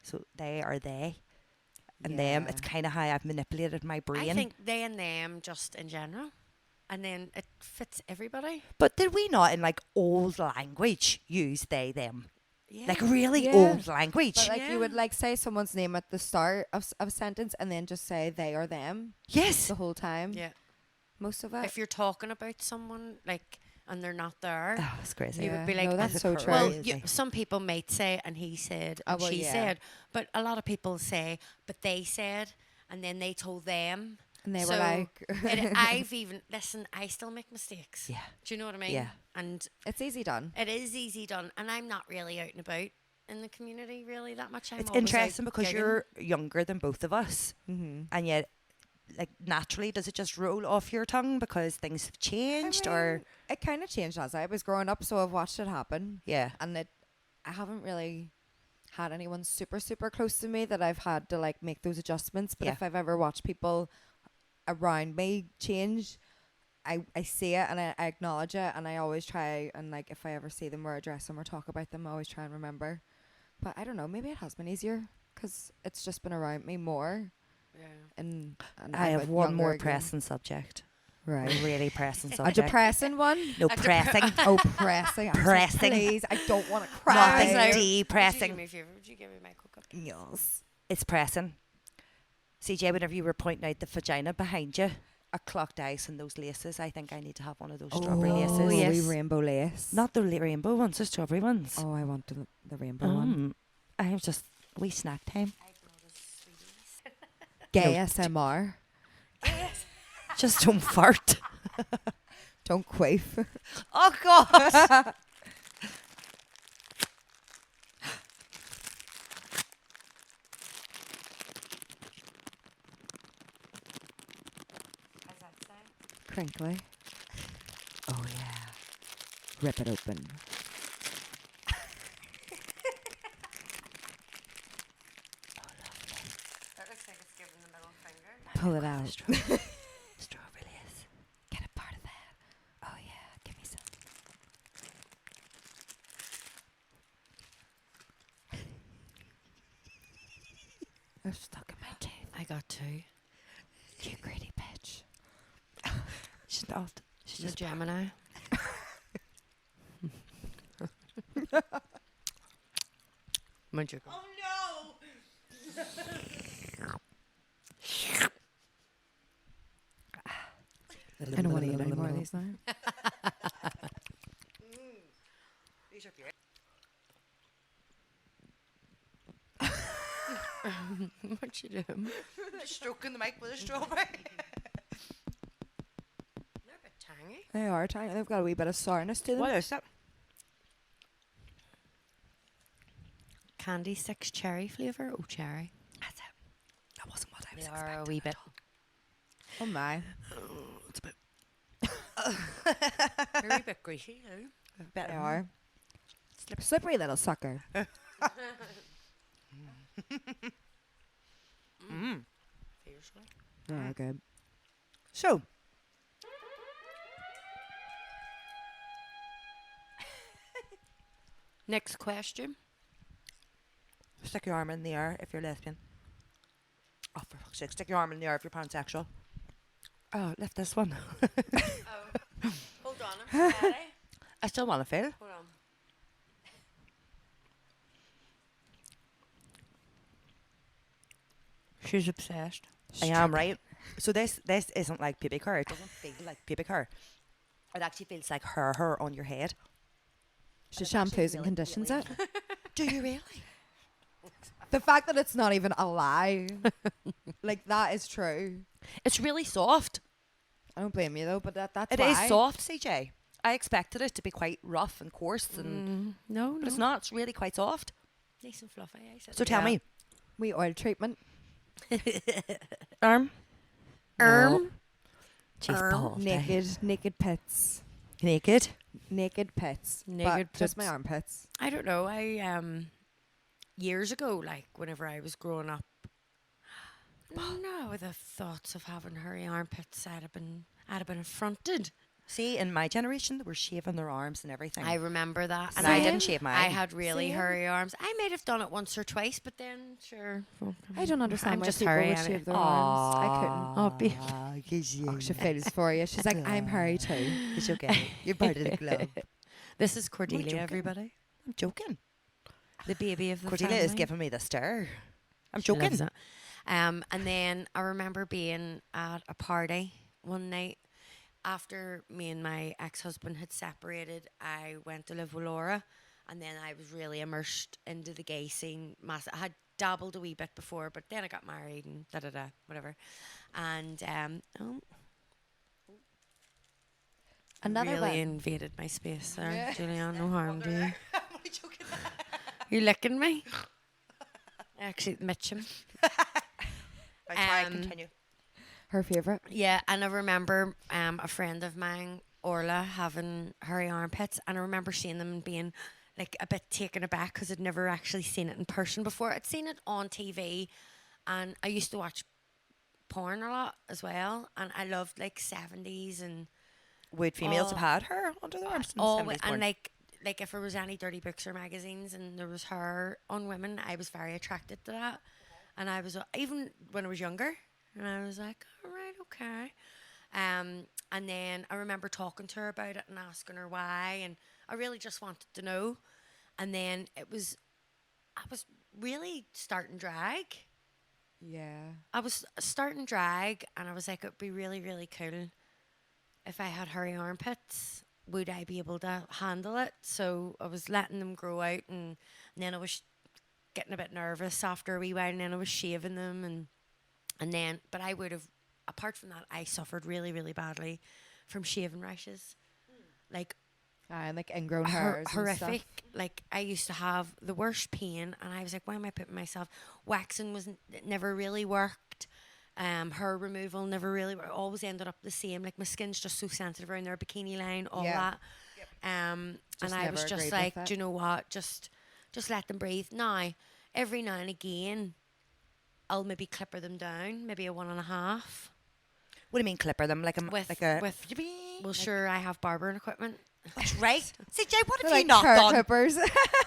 So they are they, and them. It's Yeah. kind of how I've manipulated my brain. I think they and them just in general. And then it fits everybody. But did we not, in like old language, use they them? Yeah. Like really Yeah. old language. But like Yeah. you would like say someone's name at the start of a sentence and then just say they or them Yes. the whole time. Yeah. Most of it. If you're talking about someone, like, and they're not there, Oh, it's crazy. you Yeah. would be like, No, that's so true. well, Crazy. some people might say, and he said, Oh, and well, she yeah. said, but a lot of people say, but they said, and then they told them. and they So were like, I've even, listen, I still make mistakes. Yeah. Do you know what I mean? Yeah. And it's easy done. it is easy done, and I'm not really out and about in the community really that much. I'm It's always out interesting because gigging. you're younger than both of us, Mm-hmm. and yet, like naturally, does it just roll off your tongue because things have changed, or it kind of changed as I was growing up, so I've watched it happen. yeah, And I haven't really had anyone super super close to me that I've had to like make those adjustments. But Yeah. if I've ever watched people around me change, I see it and I acknowledge it, and I always try, and like if I ever see them or address them or talk about them, I always try and remember. But I don't know, maybe it has been easier because it's just been around me more. Yeah. And I I'm have a one younger more again. pressing subject, Right. a really pressing A subject. depressing one. No pressing, Oh, pressing. I'm so Pressing. Please, I don't want to cry. nothing Would you depressing. do me a favour? Would you give me my cocoa? Yes. It's pressing. CJ, whenever you were pointing out the vagina behind you, I clocked eyes on those laces. I think I need to have one of those strawberry laces. Oh, yes. wee rainbow lace. Not the rainbow ones, the strawberry ones. Oh, I want the rainbow one. I have just wee snack time. Gay No, SMR. Just don't fart. Don't quaff. Oh God. Crinkly. Oh yeah. Rip it open. That looks like it's giving the middle finger. Pull it out. Strawberry lace. Get a part of that. Oh yeah, give me some. They're stuck in my teeth. I got two. You greedy bitch. She's not. She's The just Gemini. Mind you. I don't want to eat any more of these now. What you doing? Stroking the mic with a strawberry. They're a bit tangy. They are tiny. They've got a wee bit of sourness to them. What is that? Candy 6 cherry flavour. Oh, cherry. That's it. That wasn't what I was They expecting. are a wee bit. Oh my. It's a bit. They're a wee bit greasy, too. They are. Slippery little sucker. Fiercely. Yeah, good. So, Next question. stick your arm in the air if you're lesbian. Oh, for fuck's sake, stick your arm in the air if you're pansexual. Oh, lift this one. Hold on, I'm ready. I still want to feel. Hold on. She's obsessed. I am, right? So this isn't like pubic hair. It doesn't feel like pubic hair. It actually feels like hair on your head. She shampoos and conditions it. Do you really? The fact that it's not even a lie, like that is true. It's really soft. I don't blame you though, but that's It why. is soft, CJ. I expected it to be quite rough and coarse, and No, but it's not. It's really quite soft. Nice and fluffy. I said. So tell me, We oil treatment. arm, Jeez, balls, Naked pits. naked. Naked pits. Naked but just pits. my armpits. I don't know. I years ago, like whenever I was growing up, no, the thoughts of having hairy armpits, I'd have been affronted. See, in my generation, they were shaving their arms and everything. I remember that, and I Same. didn't shave mine. I had really Same. hairy arms. I might have done it once or twice, but then sure. I don't understand I'm why just people hairy would and shave their arms. I couldn't. Oh, be- Oh, she feels for you. She's like, I'm hairy too. It's okay. You're part of the club. This is Cordelia, joking. everybody. I'm joking. The baby of the Cordelia family. is giving me the stare. I'm She loves joking. it. And then I remember being at a party one night after me and my ex-husband had separated. I went to live with Laura, and then I was really immersed into the gay scene. I had dabbled a wee bit before, but then I got married and whatever. And Another really one. invaded my space there, Julianne. No harm to you. Am I joking? You licking me? Actually, Mitchum. I try Um, continue. Her favourite. Yeah, and I remember a friend of mine, Orla, having hairy armpits, and I remember seeing them and being like a bit taken aback because I'd never actually seen it in person before. I'd seen it on TV, and I used to watch porn a lot as well, and I loved like 70s and Would females all- have had her under their arms? in the all 70s and porn? like if there was any dirty books or magazines and there was hair on women, I was very attracted to that. And I was even when I was younger, and I was like, all right, okay. And then I remember talking to her about it and asking her why, and I really just wanted to know. And then I was really starting drag. Yeah. I was starting drag, and I was like, it'd be really, really cool if I had hairy armpits. Would I be able to handle it? So I was letting them grow out, and then I was getting a bit nervous after a wee while, and then I was shaving them, and then, but I would have, apart from that, I suffered really, really badly from shaving rashes, like And like ingrown hairs. and horrific. stuff. Like I used to have the worst pain, and I was like, why am I putting myself? Waxing it never really worked. Hair removal never really always ended up the same. Like my skin's just so sensitive around their bikini line, all Yeah. that. And Just I was never just agreed like, with do you know what? Just let them breathe. Now, every now and again, I'll maybe clipper them down, maybe a 1.5. What do you mean clipper them? Like a With like a well, sure, I have barbering equipment. That's right. CJ, what They're have like you not hair done? clippers.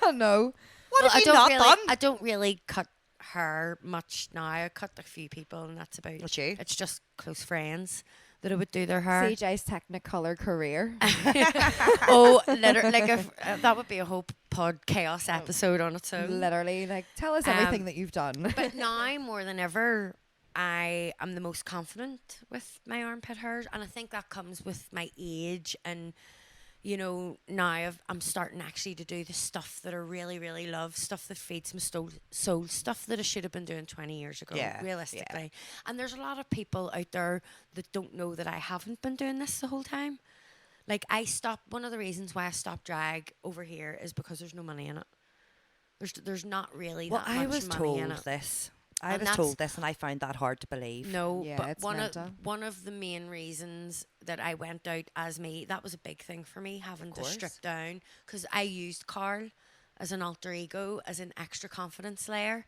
Oh no. What Well, have you not done? I don't really cut hair much now. I cut a few people, and that's about. What's you? It's just close friends that I would do their hair. CJ's Technicolor career. Oh, literally, like if that would be a whole pod chaos episode on its own. Literally, like tell us everything that you've done. But now more than ever, I am the most confident with my armpit hairs, and I think that comes with my age. And now I'm starting actually to do the stuff that I really, really love, stuff that feeds my soul, stuff that I should have been doing 20 years ago, Yeah, realistically. And there's a lot of people out there that don't know that I haven't been doing this the whole time. Like, one of the reasons why I stopped drag over here is because there's no money in it. There's not really Well, that I much was money in told it. this. I And was that's- told this, and I found that hard to believe. No, Yeah, but it's one mental. of the main reasons that I went out as me, that was a big thing for me, having to course. strip down, because I used Carl as an alter ego, as an extra confidence layer,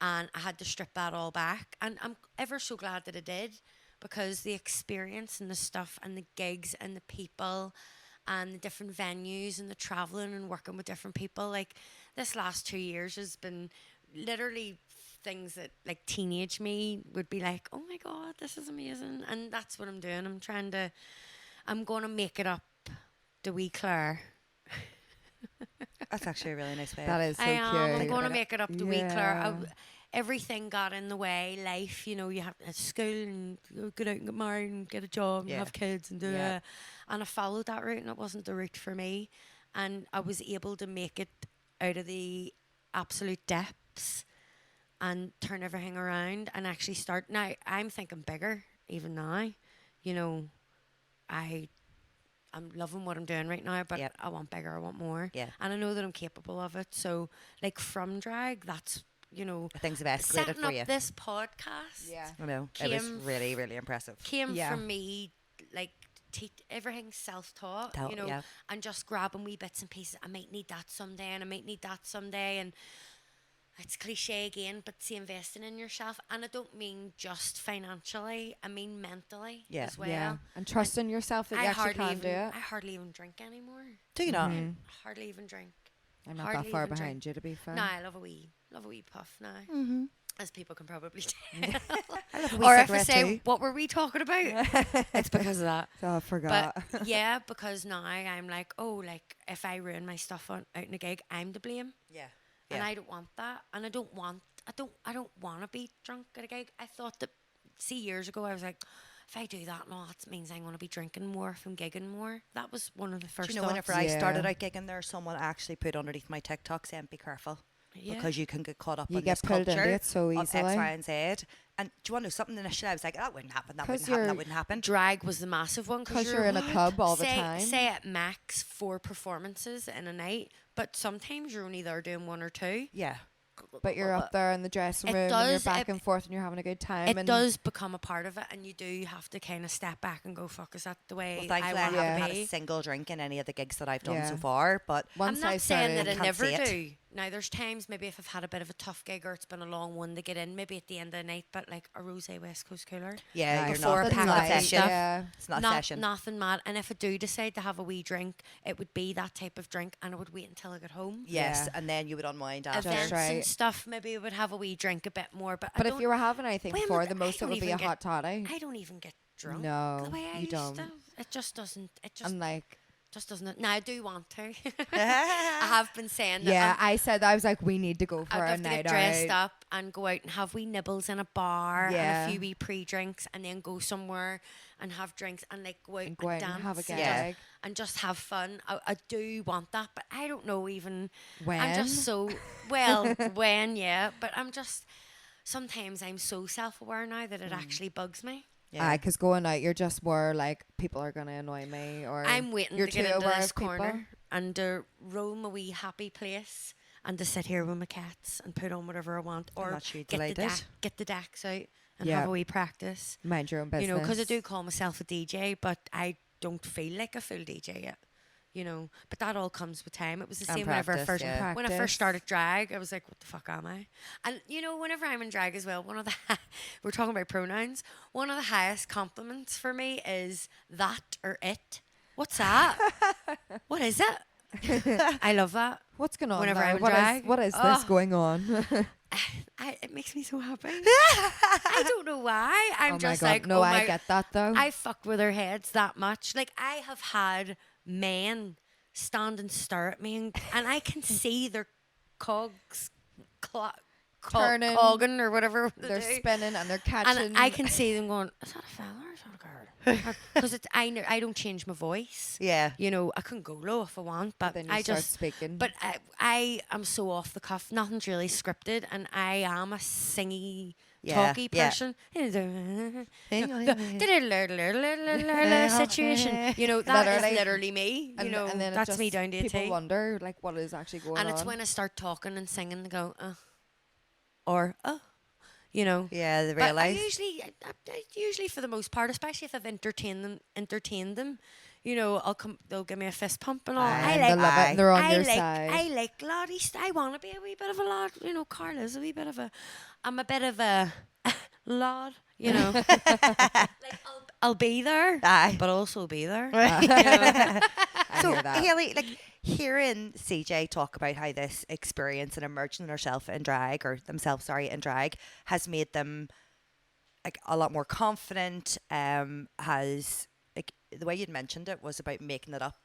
and I had to strip that all back. And I'm ever so glad that I did, because the experience and the stuff and the gigs and the people and the different venues and the traveling and working with different people, like this last 2 years has been literally things that like teenage me would be like, oh my god, this is amazing. And that's what I'm doing. I'm going to make it up to wee Claire. That's actually a really nice way. That is so I am. cute. I'm Thinking going to about it. make it up to wee Claire. Yeah. Everything got in the way. Life, you have school and you get out and get married and get a job and Yeah. have kids and do Yeah. that. And I followed that route, and it wasn't the route for me. And I was able to make it out of the absolute depths and turn everything around and actually start. Now I'm thinking bigger even now. I'm loving what I'm doing right now, but Yep. I want bigger, I want more. Yeah. And I know that I'm capable of it. So like from drag, that's Things have escalated setting for up you. this podcast Yeah. I know. It was came really, really impressive. came Yeah. from me like everything self-taught, Yeah. and just grabbing wee bits and pieces. I might need that someday, and I might need that someday, and it's cliche again, but see, investing in yourself, and I don't mean just financially, I mean mentally Yeah. as well. Yeah. And trusting yourself that you actually can do it. I hardly even drink anymore. Do you not? Mhm. Hardly even drink. I'm not hardly that far even drink. behind you, to be fair. No, I love a wee puff now, Mm-hmm. as people can probably tell. I love a wee Or if I cigarette say, too. what were we talking about? It's because of that. Oh, I forgot. But yeah, because now I'm like, oh, like if I ruin my stuff out in a gig, I'm to blame, Yeah. and Yeah. I don't want that, and I don't want to be drunk at a gig. I thought that, years ago, I was like, if I do that, no, that means I'm going to be drinking more if I'm gigging more. That was one of the first Do you know, thoughts. whenever I started Yeah. out gigging there, someone actually put underneath my TikTok saying, be careful. Yeah. Because you can get caught up You in get this pulled into culture it so of X, easily. Y, and Z. And do you want to know something? Initially, I was like, that wouldn't happen. That 'Cause wouldn't happen. That you're- wouldn't happen. Drag was the massive one, 'Cause you're in a club all the say, time. Say at max 4 performances in a night, but sometimes you're only there doing 1 or 2. Yeah. But you're up there in the dressing It room and you're does, back it- and forth and you're having a good time. It and does become a part of it, and you do have to kind of step back and go, fuck, is that the way Well, I thankfully, I want haven't to had be? a single drink in any of the gigs that I've done Yeah. so far. But Once I'm not I saying that I Can't never see it. do. Now, there's times maybe if I've had a bit of a tough gig or it's been a long one to get in, maybe at the end of the night, but like a rosé West Coast cooler. yeah, you're Before not. a It's not a pack of session. stuff. Yeah. It's not a session. Nothing mad. And if I do decide to have a wee drink, it would be that type of drink, and I would wait until I get home. Yes, Yeah. and then you would unwind after. Events and right. stuff, maybe I would have a wee drink a bit more. But But I if don't, you were having anything When for would- the I most, it don't would be even a get- hot toddy. I don't even get drunk. No, the way I you used don't. to. It just doesn't. It just And like, just doesn't. Now I do want to. I have been saying that. yeah, I said that. I was like, we need to go for I'd a have to night get dressed out. up and go out and have wee nibbles in a bar Yeah. and a few wee pre-drinks, and then go somewhere and have drinks and like go out And go out dance and have a gig. Yeah. and just have fun. I do want that, but I don't know even. When? I'm just so well when yeah, but I'm just sometimes I'm so self-aware now that it actually bugs me. Yeah. Because going out, you're just more like, people are going to annoy me. Or I'm waiting you're to get too into aware this of people. corner and to roll my wee happy place and to sit here with my cats and put on whatever I want, or not you get the, delighted? get the decks out and Yeah. have a wee practice. Mind your own business. You know, because I do call myself a DJ, but I don't feel like a full DJ yet. You know, but that all comes with time. It was the And same whenever I practice, first yeah. when I Practice. first started drag. I was like, "What the fuck am I?" And you know, whenever I'm in drag as well, one of the we're talking about pronouns. One of the highest compliments for me is that or it. What's that? What is it? I love that. What's going on Whenever now? I'm in What is drag. what is this Oh. going on? It makes me so happy. I don't know why. I'm Oh my just God. like, No, oh I my, get that though. I fucked with their heads that much. Like I have had men stand and stare at me, and I can see their cogs turning, cogging or whatever they're they do. spinning and they're catching. And I can see them going, is that a fella or is that a girl? Because it's I don't change my voice. Yeah. You know, I can go low if I want, but then you I start just speaking. But I am so off the cuff. Nothing's really scripted, and I am a singy, talky yeah. person. Situation. You know, that Literally. is literally me. You know, and then it that's just, me down to a people T. wonder like what is actually going on. And it's when I start talking and singing, they go, or you know. Yeah, they But I realise. usually for the most part, especially if I've entertained them, you know, they'll give me a fist pump and all. Aye, I and like, they love it and they're on I your like, side. I like laddie. I want to be a wee bit of a lad. You know, Carl is a wee bit of a. I'm a bit of a lad. You know, like I'll be there, Aye. but also be there. You know? I So hear that. Haley, like hearing CJ talk about how this experience and immersion herself in drag or themselves, sorry, in drag has made them like a lot more confident. Has like the way you'd mentioned it was about making it up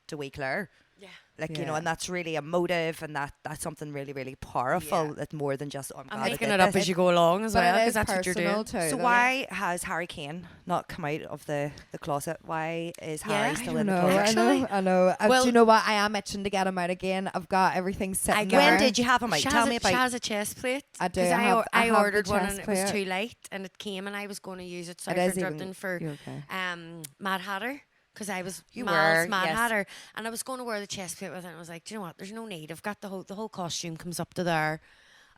to wee Claire. Yeah. Like, you know, Yeah. and that's really emotive and that's something really, really powerful. Yeah. It's more than just, oh, I'm I'm glad I making did it up this. as you go along as But well, it because is that's what you're personal doing. too. So though. why has Harry Kane not come out of the closet? Why is Yeah. Harry I still I in don't the know. closet? Actually, I know. well- Do you know what? I am itching to get him out again. I've got everything sitting get- there. When did you have him out? Tell me She about. has a chest plate. I do. 'Cause I I have the ordered one and chest it was plate. too late, and it came, and I was going to use it. Sorry It for is even- interrupting for you're okay. Mad Hatter. Because I was You Mal's were, Mad yes. Hatter, and I was going to wear the chest plate with it. And I was like, do you know what? There's no need. I've got the whole costume comes up to there.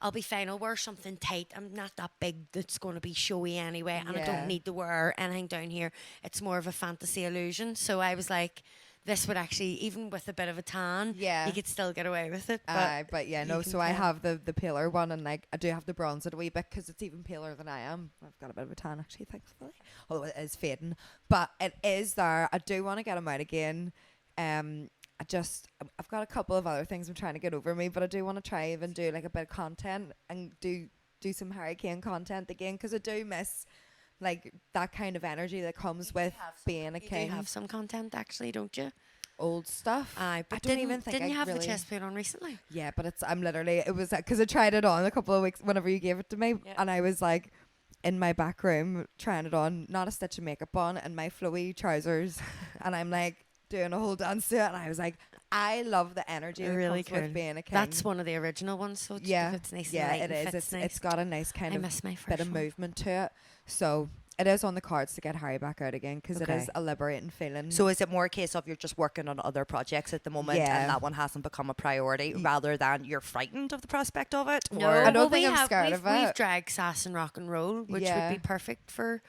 I'll be fine. I'll wear something tight. I'm not that big that's going to be showy anyway, and I Yeah. don't need to wear anything down here. It's more of a fantasy illusion. So I was like, this would actually, even with a bit of a tan, Yeah. you could still get away with it. But yeah, you no. can So I tell. have the paler one, and like I do have the bronze it a wee bit because it's even paler than I am. I've got a bit of a tan actually, thankfully, although it is fading. But it is there. I do want to get him out again. I've got a couple of other things I'm trying to get over me, but I do want to try even do like a bit of content and do some Harry Kane content again because I do miss like that kind of energy that comes with being a You king. do have some content actually, don't you? Old stuff. Aye, but I don't even think didn't I you have really- the chest plate on recently? Yeah, but I'm literally, it was because I tried it on a couple of weeks whenever you gave it to me, Yeah. and I was like in my back room trying it on, not a stitch of makeup on, and my flowy trousers, and I'm like doing a whole dance to it, and I was like, I love the energy that Really comes with cool. being a king. That's one of the original ones, so yeah, it's nice yeah, and light it and is. fits It's nice. it's got a nice kind I of miss my bit first of one. movement to it, so it is on the cards to get Harry back out again because it Okay. is a liberating feeling. So is it more a case of you're just working on other projects at the moment Yeah. and that one hasn't become a priority rather than you're frightened of the prospect of it? No, Or I don't well, think we I'm have, scared we've, of we've it. dragged sass and rock and roll, which Yeah. would be perfect for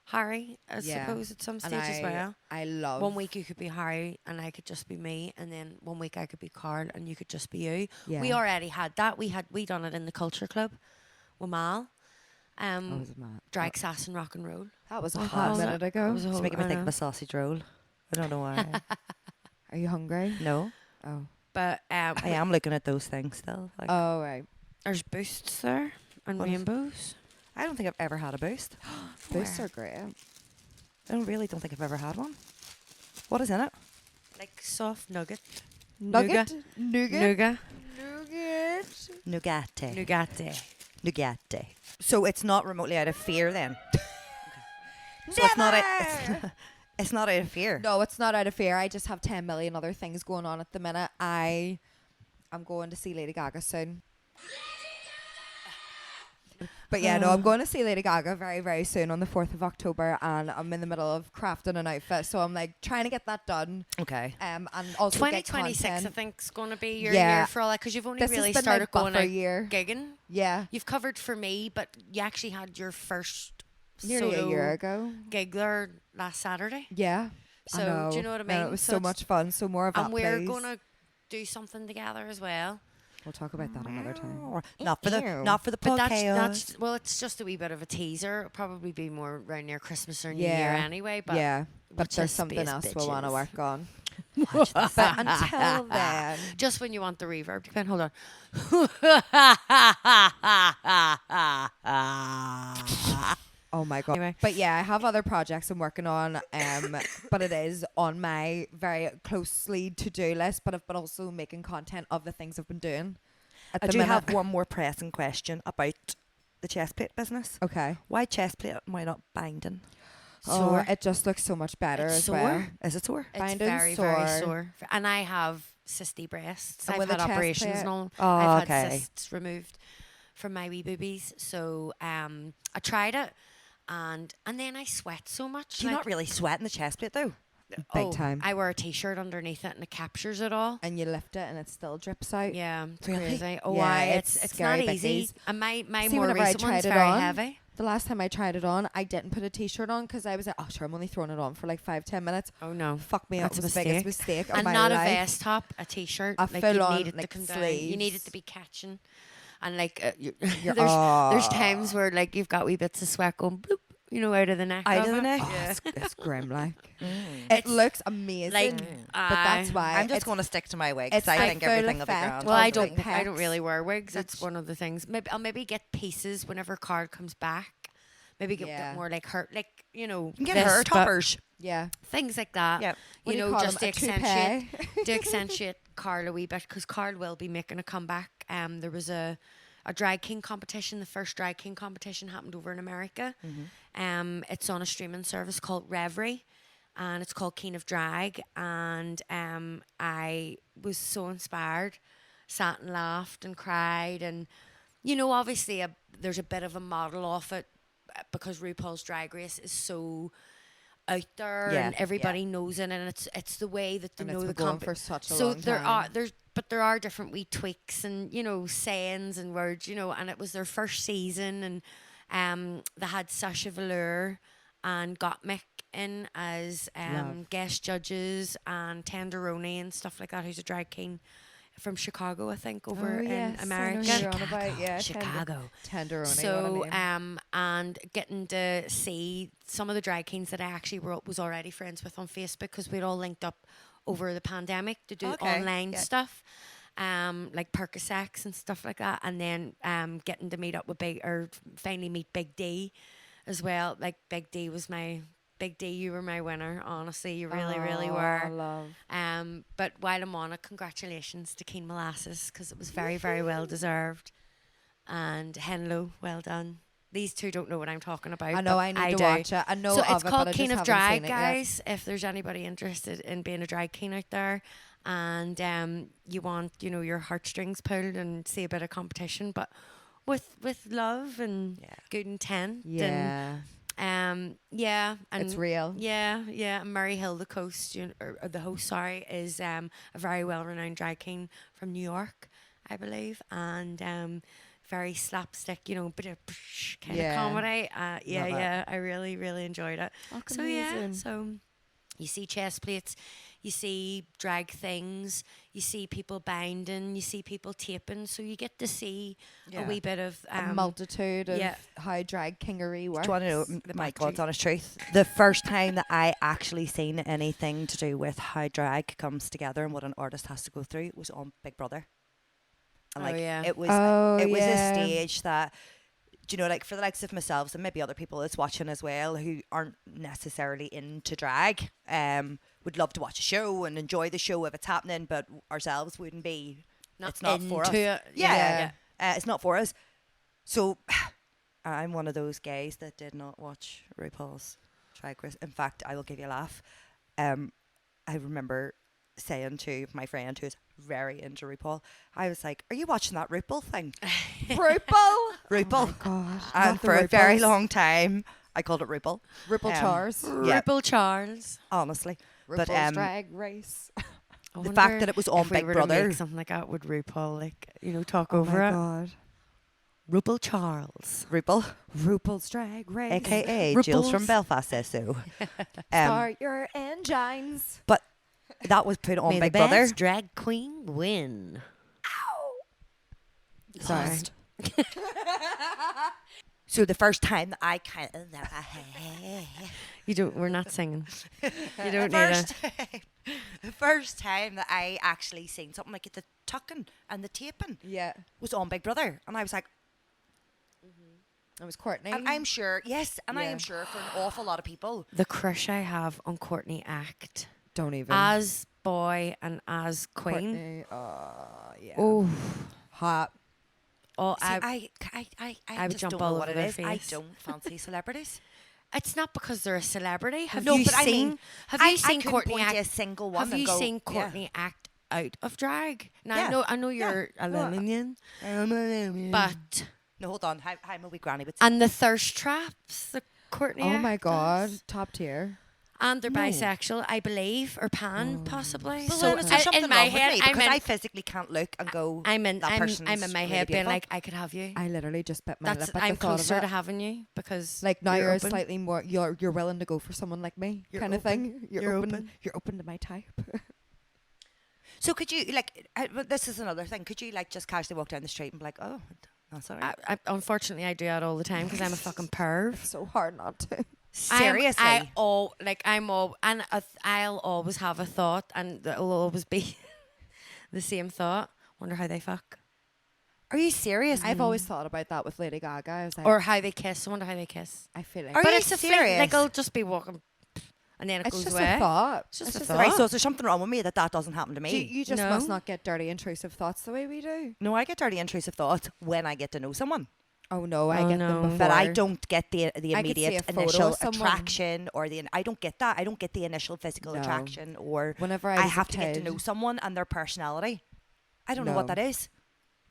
Harry, I Yeah. suppose, at some And stage as well. I love One week you could be Harry and I could just be me, and then one week I could be Carl and you could just be you. We Yeah. already had that. We done it in the culture club with Mal. Oh, was it mad? Drag sass and rock and roll. That was a Oh, hot was it? minute It ago. was a it's whole- making me I think of know. a sausage roll. I don't know why. Are you hungry? No, Oh. But I am looking at those things still. Like, Oh, right. there's boosts there and What is- rainbows. I don't think I've ever had a boost. Boosts Where? are great. I don't think I've ever had one. What is in it? Like soft nugget. Nugget? Nougat. Nougat? Nougat. Nougat. Nougat. So it's not remotely out of fear then. So it's not. It's not out of fear. No, it's not out of fear. I just have 10 million other things going on at the minute. I'm going to see Lady Gaga soon. But yeah, no, I'm going to see Lady Gaga very, very soon on the 4th of October, and I'm in the middle of crafting an outfit, so I'm like trying to get that done. Okay. And also get 2026, I content. think, is going to be your Yeah. year for all that, because you've only This really has been started my going buffer out year. gigging. Yeah, You've covered for me, but you actually had your first nearly solo a year ago. gig there last Saturday. Yeah. I So, know. do you know what I No, mean? it was So so it's- much fun. So more of that, And we're please. going to do something together as well. We'll talk about that another time. Not for the Ew. not for the But podcast. well, it's just a wee bit of a teaser. It'll probably be more around near Christmas or New Yeah. Year anyway. But yeah, but just there's be something as else we'll want to bitches. work on. But until then, just when you want the reverb, depend. Hold on. oh my god. Anyway. But yeah, I have other projects I'm working on. But it is on my very closely to-do list. But I've been also making content of the things I've been doing. at I the do minute. have one more pressing question about the chest plate business. Okay. Why chest plate? Why not binding? Oh, it just looks so much better It's as sore. well. Is it sore? It's Binding's very, very sore. sore. And I have cysty breasts. And I've with a had chest operations plate- and all. Oh, I've okay. had cysts removed from my wee boobies. So I tried it, and then I sweat so much. Do you like, not really sweat in the chest plate though? Big time. I wear a t-shirt underneath it, and it captures it all. And you lift it and it still drips out. Yeah, it's Really? crazy. Oh, Yeah, why? it's It's scary not easy. bickies. And my See, more whenever I recent tried one's it very on, heavy. The last time I tried it on, I didn't put a t-shirt on because I was like, oh sure, I'm only throwing it on for like 5-10 minutes. Oh no. Fuck me up. That's It a was the biggest mistake. mistake of And my not life. a vest top, a t-shirt. A like full you on, need it like, to come down. You need it sleeves. to be catching. And like You're- there's times where like you've got wee bits of sweat going bloop, out of the neck. Out of the it. neck? Oh, Yeah. it's grim like. Mm. It looks amazing. Like, but that's why I'm just it's- going to stick to my wig it's because I a think full everything will be effect. grand. Well, of I like don't pecs, really wear wigs. That's which- one of the things. Maybe I'll get pieces whenever Card comes back. Maybe get Yeah. more like her, like You can get this, hair but toppers. Yeah. things like that. Yep. What You do you know, call just them? to A toupee? accentuate Carl a wee bit because Carl will be making a comeback. There was a drag king competition. The first drag king competition happened over in America. It's on a streaming service called Reverie, and it's called King of Drag. And I was so inspired, sat and laughed and cried, and obviously there's a bit of a model off it because RuPaul's Drag Race is so out there Yeah, and everybody knows it, and it's the way that they And know it's the been going comp. for such a So long there time. there are different wee tweaks and sayings and words, and it was their first season, and they had Sasha Velour and Gottmik in as Love. guest judges, and Tenderoni and stuff like that, who's a drag king from Chicago, I think, over Oh, yes, I in know who America. you're on about. Yeah, Chicago. Tenderoni. So, what a name. and getting to see some of the drag kings that I actually was already friends with on Facebook because we'd all linked up over the pandemic to do Okay, online yeah. stuff, like Percocets and stuff like that, and then getting to meet up with finally meet Big D as well. Like Big D, you were my winner. Honestly, you really, really Oh, were. love. But while I'm on it, congratulations to Keen Molasses because it was very, very well deserved. And Henlo, well done. These two don't know what I'm talking about. I know. but I need to do. watch it. I know So of it's it, called but I Keen just of haven't Drag, seen it yet. guys. If there's anybody interested in being a drag king out there, and you want your heartstrings pulled and see a bit of competition, but with love and Yeah. good intent. Yeah. And, yeah. And It's real. yeah, yeah. And Murray Hill, the host, or the host, sorry, is a very well-renowned drag king from New York, I believe, and very slapstick, bit of kind of Yeah. comedy. Yeah, Love it. yeah. I really, really enjoyed it. Oh, So yeah, amazing. so you see chest plates, you see drag things, you see people binding, you see people taping, so you get to see a Yeah. wee bit of A multitude of yeah. how drag kingery works. Do you want to know The my backstreet. God's honest truth? The first time that I actually seen anything to do with how drag comes together and what an artist has to go through was on Big Brother. And Oh, like yeah. it was Oh, it was yeah. a stage that, do you know, like for the likes of myself and maybe other people that's watching as well who aren't necessarily into drag, would love to watch a show and enjoy the show if it's happening, but ourselves wouldn't be. It's not for us. into it. Yeah. It's not for us. So I'm one of those gays that did not watch RuPaul's Drag Race. In fact, I will give you a laugh. I remember saying to my friend who's very into RuPaul, I was like, "Are you watching that RuPaul thing?" RuPaul. RuPaul. God. And not the for a very RuPauls. long time, I called it RuPaul. RuPaul Chars. Yeah. Ripple Charles. Honestly. But RuPaul's Drag Race. I the wonder fact that it was on if we Big were to make Brother. something like that, would RuPaul talk Oh over my it? God. RuPaul Charles. RuPaul, RuPaul's Drag Race. aka Jules from RuPaul's. Belfast says so. Start your engines. But that was put on May Big the Brother. best drag queen win. Sorry. Lost. So the first time that I kind of You don't. We're not singing. You don't the need first time, the first time that I actually seen something like the tucking and the taping Yeah. was on Big Brother, and I was like, It was Courtney. and I'm sure, yes, and I Yeah. am sure for an awful lot of people, the crush I have on Courtney Act Don't even. as boy and as queen. Courtney. Yeah. Oh, Hot. Oh, See, I would just jump don't all know what over it their is. I face. don't fancy celebrities. It's not because they're a celebrity. Have No, you but seen? I mean, have I you seen couldn't Courtney point to a act? single one Have and you go, seen yeah. Courtney act out of drag? Now Yeah. I know Yeah. you're a No, million, But but no, hold on. How my wee granny would say. and the thirst traps, the Courtney. Oh my act god, does. top tier. And they're No. bisexual, I believe, or pan Oh. possibly. Well, so then is there something in my wrong head, with me? I'm Because in, I physically can't look and go. I'm in, that I'm person's in my really head being beautiful. like, I could have you. I literally just bit my lip at I'm the thought of closer it. to having you because Like now you're open. slightly more. You're willing to go for someone like me, You're kind of open. thing. You're open. open. You're open to my type. So could you like? But this is another thing. Could you like just casually walk down the street and be like, oh, that's all right. Unfortunately, I do that all the time because I'm a fucking perv. It's so hard not to. Seriously. I'll always have a thought, and it'll always be the same thought. Wonder how they fuck, Are you serious? I've always thought about that with Lady Gaga. I was like, or how they kiss. I wonder how they kiss. I feel like Are But you it's a serious? like I'll just be walking, and then it it's goes just away. a thought. It's just a a thought. Right, so is there something wrong with me that doesn't happen to me? You just No. must not get dirty, intrusive thoughts the way we do. No, I get dirty intrusive thoughts when I get to know someone. Oh no, I Oh, get no. them before. But I don't get the I could see immediate a photo initial of someone. attraction or I don't get that. I don't get the initial physical No. attraction or Whenever I I was a have to get to kid- know someone and their personality. I don't know what No. that is.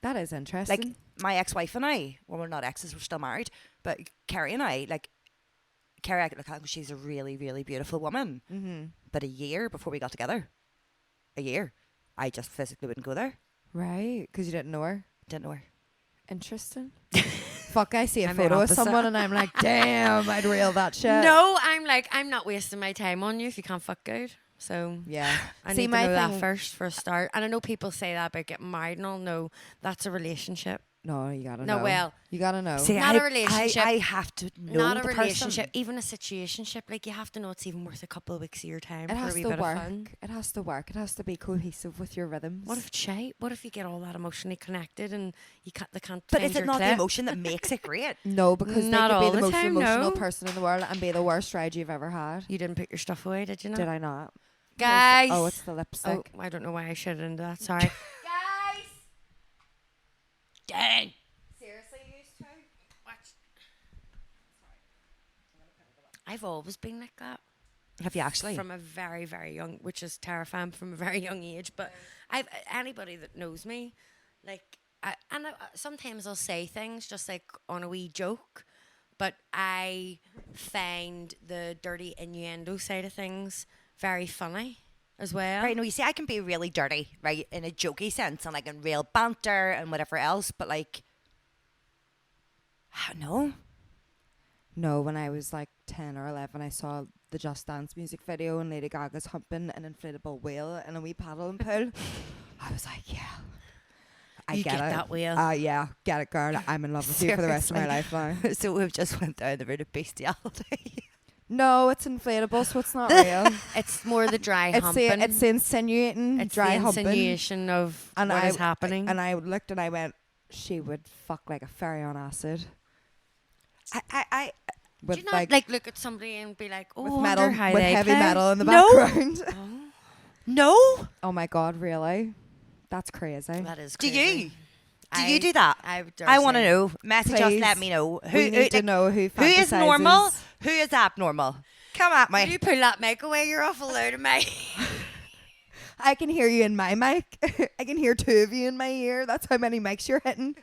That is interesting. Like my ex-wife and I, well, we're not exes, we're still married, but Carrie and I, like Carrie, I could look at her, she's a really, really beautiful woman. Mm-hmm. But a year before we got together, I just physically wouldn't go there. Right, because you didn't know her. Didn't know her. Interesting. Fuck, I see a I'm the photo of opposite. someone and I'm like, damn, I'd reel that shit. No, I'm like, I'm not wasting my time on you if you can't fuck good. So Yeah. I See, need to my know that thing- first for a start. And I know people say that about getting married and all. No, that's a relationship. No, you gotta No, know. well, you gotta know. See, Not I, a relationship. I have to know Not a the relationship, person. even a situationship. Like you have to know it's even worth a couple of weeks of your time it for a has wee to bit work. of fun. It has to work. It has to be cohesive with your rhythms. What if it's shite? What if you get all that emotionally connected and they can't But find is it your not the clip? emotion that makes it great? No, because Not they could be all the the most time, emotional no. person in the world and be the worst ride you've ever had. You didn't put your stuff away, did you not? Did I not? Guys. Oh, it's the lipstick. Oh, I don't know why I shouted into that. Sorry. Guys. Dang. Seriously, you two? Watch. I've always been like that. Have you actually? From a very, very young, which is terrifying from a very young age. But I've anybody that knows me, like, sometimes I'll say things just like on a wee joke, but I find the dirty innuendo side of things very funny as well. Right, no, you see, I can be really dirty, right, in a jokey sense and like in real banter and whatever else, but like, no. No, when I was like 10 or 11, I saw the Just Dance music video and Lady Gaga's humping an inflatable whale in a wee paddling pool. I was like, yeah. I You get get it. that whale. Yeah, get it, girl. I'm in love with you for the rest of my life now. So we've just went down the route of bestiality. No, it's inflatable, so it's not real. It's more the dry it's humping. the insinuating, It's dry the humping. insinuation of And what I is happening. And I looked and I went, she would fuck like a fairy on acid. I Do With you not like look at somebody and be like, oh, with I metal, wonder how with they heavy play? metal in the No. background. Oh, no. Oh my god, really? That's crazy. that is Do crazy. you? Do you do that? I want to know. Message us. Please. Let me know. We need to know who who is fantasizes. normal, who is abnormal. Come at Will me. you pull that mic away? You're awful loud of me. I can hear you in my mic. I can hear two of you in my ear. That's how many mics you're hitting.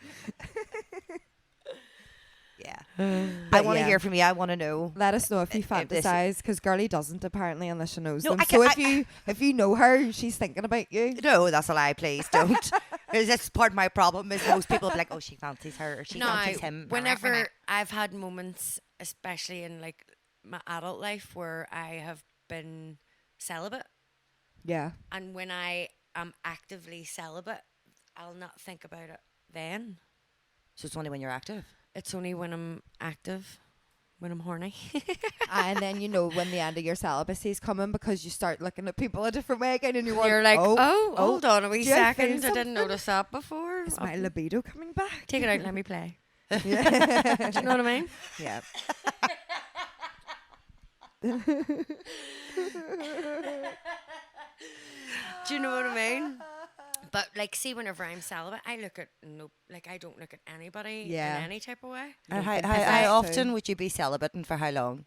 Yeah. I But want to yeah. hear from you. I want to know. Let us know if you If this- fantasize, because Girlie doesn't apparently unless she knows No, them. I So can- if you know her, she's thinking about you. No, that's a lie. Please don't. Because that's part of my problem. Is most people be like, "Oh, she fancies her," or "She fancies him." whenever I've had moments, especially in like my adult life, where I have been celibate, Yeah. and when I am actively celibate, I'll not think about it then. So it's only when you're active. It's only when I'm active, when I'm horny. And then you know when the end of your celibacy is coming because you start looking at people a different way again and you're You're like, oh, oh, hold on a wee do I feel second. I didn't something? notice that before. is my libido coming back? Take it out and let me play. Yeah. Do you know what I mean? Yeah. Do you know what I mean? But like, see, whenever I'm celibate, I look at I don't look at anybody Yeah. in any type of way. And think how that's often too. would you be celibate and for how long?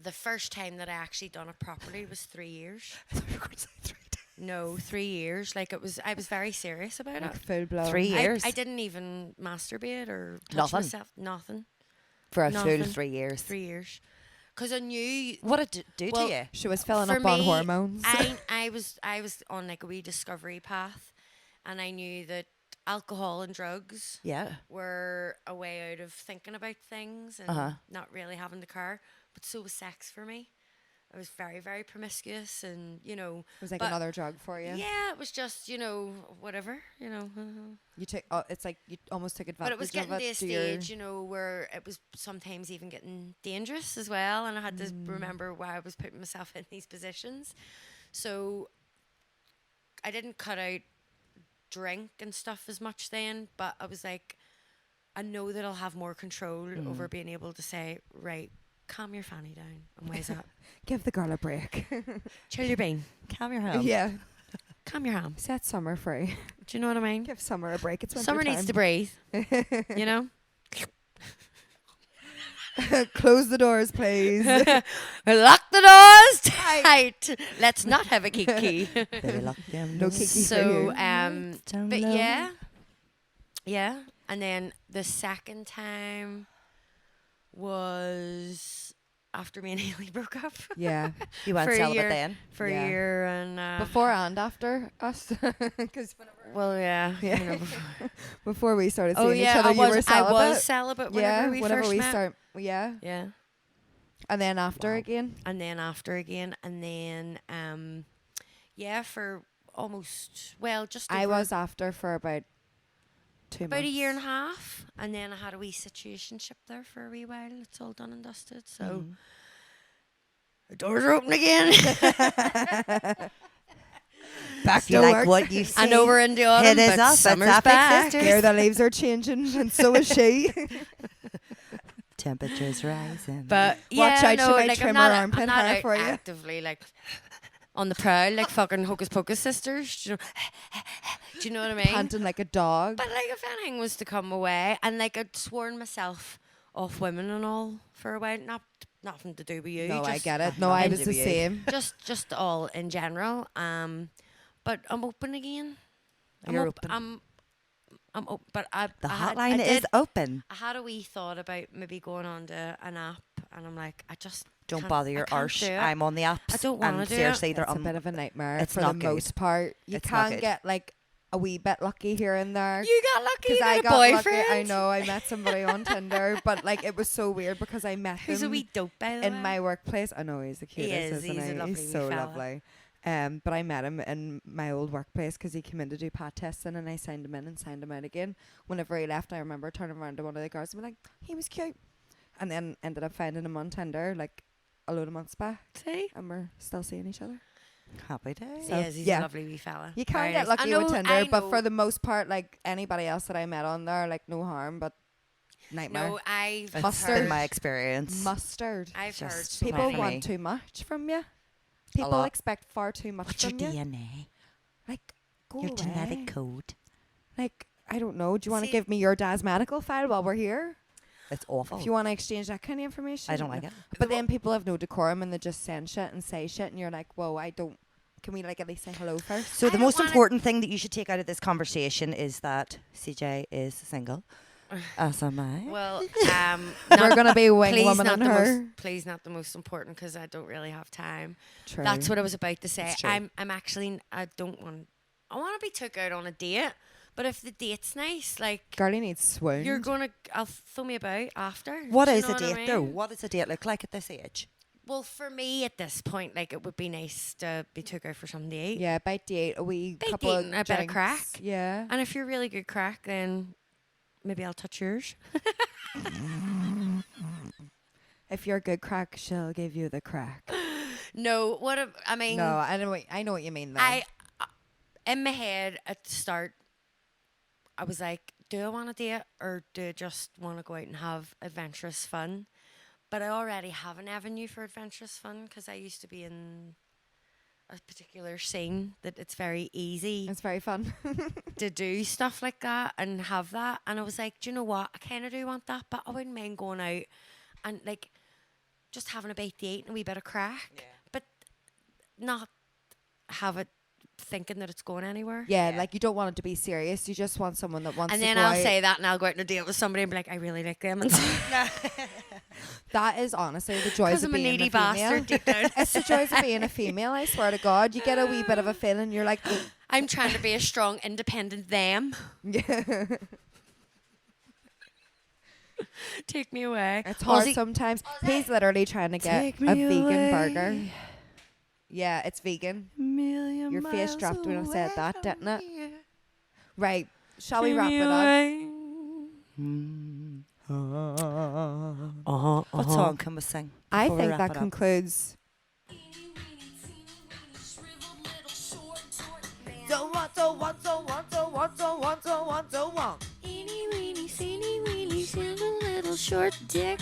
The first time that I actually done it properly was 3 years. I thought you were going to say 3 days. No, 3 years. Like I was very serious about Like it. full blown. 3 years I didn't even masturbate or touch Nothing. myself. Nothing. for a full Nothing. 3 years. 3 years. Because I knew. What did it do Well, to you? She was filling For up on me, hormones. I was on like a wee discovery path, and I knew that alcohol and drugs Yeah. were a way out of thinking about things and Uh-huh. not really having to care. But so was sex for me. I was very, very promiscuous, and It was like but- another drug for you. yeah, it was just whatever. You took. It's like you almost took advantage But it was getting of to a it. To your- stage, where it was sometimes even getting dangerous as well, and I had to remember why I was putting myself in these positions. So I didn't cut out drink and stuff as much then, but I was like, I know that I'll have more control over being able to say, right, calm your fanny down and wise up, Give the girl a break. chill your bean, Calm your hand. yeah. calm your ham. Set summer free. Do you know what I mean? Give summer a break. It's winter Summer needs to breathe. You know. Close the doors, please. Lock the doors tight. Let's not have a kiki. They lock them No doors. kiki for So, you. Down but low. yeah. And then the second time was after me and Haley broke up Yeah. You went for a celibate year. then. for Yeah. a year, and Before and after us. Because well, yeah, Yeah. Before we started seeing oh each yeah, other, I you were was celibate. celibate whenever Yeah, we whenever first we met. start. Yeah. Yeah, And then after again. and then after again, and then yeah, for almost just I over was after for about 2 months. about a year and a half, and then I had a wee situationship there for a wee while. It's all done and dusted, so Mm-hmm. the doors are open again. Back You to like work. what you see. I know we're in the autumn, It is but us, it's summer's Sapphic back. Sisters. Here the leaves are changing, and so is she. Temperatures rising. But Watch yeah, out, she no, might like, trim I'm her not, armpit I'm not hair out for you. actively like on the prowl like fucking Hocus Pocus sisters. Do you know what I mean? Panting like a dog. But like, if anything was to come away, and like I'd sworn myself off women and all for a while, nothing to do with you. No, I just, get it. No, I nothing was to the do with you. same. just all in general. But I'm open again. You're open. I'm open, but I the I had- hotline I is did- open. I had a wee thought about maybe going on to an app, and I'm like, I just Don't can't- bother I your can't arse. do it. I'm on the apps. I don't wanna and do it. seriously, they're It's a on. bit of a nightmare It's for not the good. most part. You It's not can good. get like a wee bit lucky here and there. You got lucky. You Because I got a got lucky. boyfriend. I know. I met somebody on Tinder, but like it was so weird because I met Who's a him wee dope, by the way? in my workplace. I know he's the cutest, is, isn't he's a he? lovely He's wee so fella. lovely. But I met him in my old workplace because he came in to do pat testing, and I signed him in and signed him out again. Whenever he left, I remember turning around to one of the guards and being like, he was cute. And then ended up finding him on Tinder like a load of months back, See? and we're still seeing each other. Happy days. So, He is. He's yeah. a lovely wee fella. You can Very get nice. lucky I with know- Tinder, I but for know- the most part, like anybody else that I met on there, like no harm, but nightmare. No, I've It's Mustard. been my experience. Mustard. I've heard Just so People not many. for want me. too much from you. People lot. expect far too much What's your from you. DNA? Like, go Your away. genetic code. Like, I don't know. Do you want to See- give me your dad's medical file while we're here? It's awful. If you want to exchange that kind of information. I don't like it. But then people have no decorum and they just send shit and say shit, and you're like, whoa, I don't. Can we like at least say hello first? So I the don't most wanna- important thing that you should take out of this conversation is that CJ is single. As am I. Well, We're gonna be wing please woman not on the her. most. Please not the most important, because I don't really have time. True. That's what I was about to say. It's true. I'm actually. I don't want. I want to be took out on a date, but if the date's nice, like Girlie needs swoon. you're gonna, I'll throw me about after. What Do you is know a what I date though? mean? What does a date look like at this age? Well, for me at this point, like it would be nice to be took out for something to eat. Yeah, bite date, a wee Bite couple of dating, a bit of drinks. crack. Yeah. And if you're really good crack, then maybe I'll touch yours. If you're good crack, she'll give you the crack. No, I mean? No, I know what you mean though. I in my head at the start, I was like, do I want to date or do I just want to go out and have adventurous fun? But I already have an avenue for adventurous fun because I used to be in a particular scene that it's very easy It's very fun. to do stuff like that and have that. And I was like, do you know what? I kind of do want that, but I wouldn't mind going out and like just having a bite to eat and a wee bit of crack, but not have it thinking that it's going anywhere. Yeah, like you don't want it to be serious. You just want someone that wants And to then go I'll out. say that and I'll go out on a date with somebody and be like, I really like them. And That is honestly the joys because of I'm a being needy a female. bastard deep down. It's the joys of being a female, I swear to God. You get a wee bit of a feeling, you're like, I'm trying to be a strong, independent them. yeah. Take me away. It's hard Ozzy- sometimes. He's literally trying to get Take a me vegan away. burger. Yeah, it's vegan. Million Your face miles dropped when I said away that, from didn't it? here. Right. Shall we Take wrap me it up? away. What song can we sing? I before we think wrap that it up? concludes. Eeny weeny, teeny weeny, silver little short dick.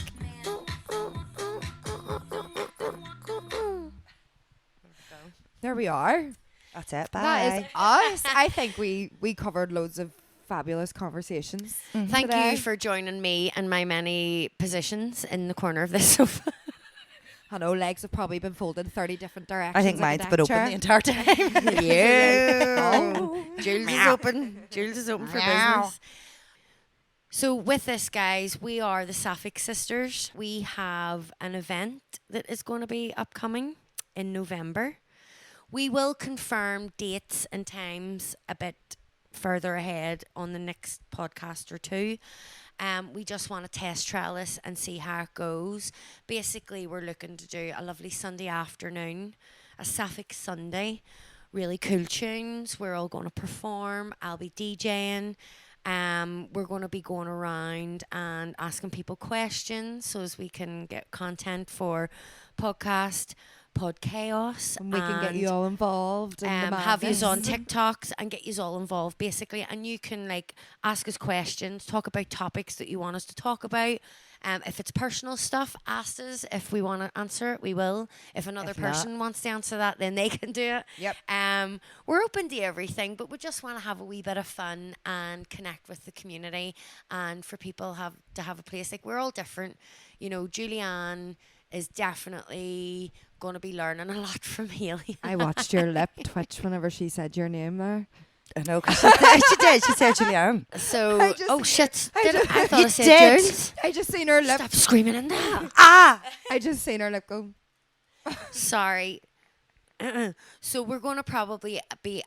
There we are. That's it. Bye. That is us. I think we covered loads of fabulous conversations. Thank today. you for joining me and my many positions in the corner of this sofa. I know legs have probably been folded 30 different directions. I think like a mine's been deck open the chair. entire time. Yeah. Jules is open. Jules is open for Meow. business. So with this, guys, we are the Sapphic sisters. We have an event that is going to be upcoming in November. We will confirm dates and times a bit further ahead on the next podcast or two. We just want to test trial this and see how it goes. Basically, we're looking to do a lovely Sunday afternoon, a Sapphic Sunday, really cool tunes. We're all going to perform. I'll be DJing. We're going to be going around and asking people questions so as we can get content for podcast, Pod Chaos. And we can get you all involved. In the Have yous on madness. TikToks and get yous all involved basically, and you can like ask us questions, talk about topics that you want us to talk about. If it's personal stuff, ask us. If we want to answer it, we will. If another If not- person wants to answer that, then they can do it. Yep. We're open to everything, but we just want to have a wee bit of fun and connect with the community, and for people to have a place. Like, we're all different. You know, Julianne is definitely going to be learning a lot from Haley. I watched your lip twitch whenever she said your name there. I know, 'cause she did. She said Julianne. So, I just- oh shit! I Did just- I thought You I said did. Jules. I just seen her lip. Stop screaming in there. Ah! I just seen her lip go. Sorry. So we're going to probably be,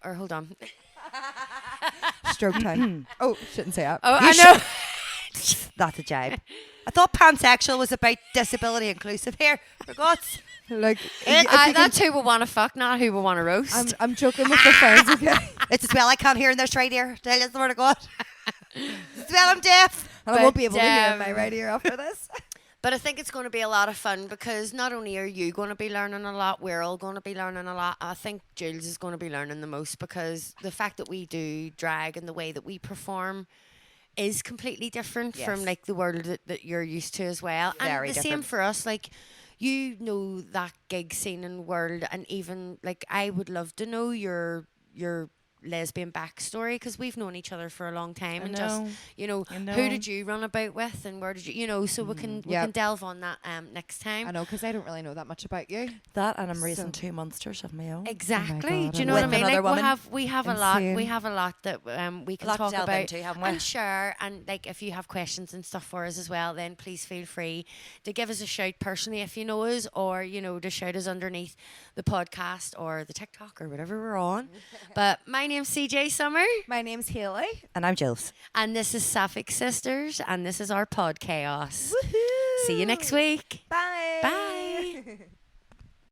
or hold on. Stroke time. Oh, shouldn't say that. Oh, You I know. That's a jibe. I thought pansexual was about disability inclusive here. For God's Like, That's who we want to fuck, not who we want to roast. I'm joking with the friends, okay? It's as well I can't hear in this right ear. Tell you the word of God. It's as well I'm deaf. And I won't But, be able to hear um, my right ear after this. But I think it's going to be a lot of fun because not only are you going to be learning a lot, we're all going to be learning a lot. I think Jules is going to be learning the most because the fact that we do drag and the way that we perform is completely different from Yes. like the world that you're used to as well. Very and the same different. for us. Like, you know that gig scene and world, and even like I would love to know your lesbian backstory because we've known each other for a long time, I and just know. who I know. did you run about with and where did you so we can Yep. delve on that next time. I know, because I don't really know that much about you. That and I'm raising So- 2 monsters of my own. Exactly. God, Do you I know what I love mean? it. Like, Another woman. we have a lot. We Insane. have a lot that we can Lot to talk delve about into, haven't we? and share. And like, if you have questions and stuff for us as well, then please feel free to give us a shout personally if you know us, or to shout us underneath the podcast or the TikTok or whatever we're on. But my name's CJ Summer, My name's Haley. And I'm Jules. and this is Sapphic Sisters, and this is our Pod Chaos. See you next week. Bye.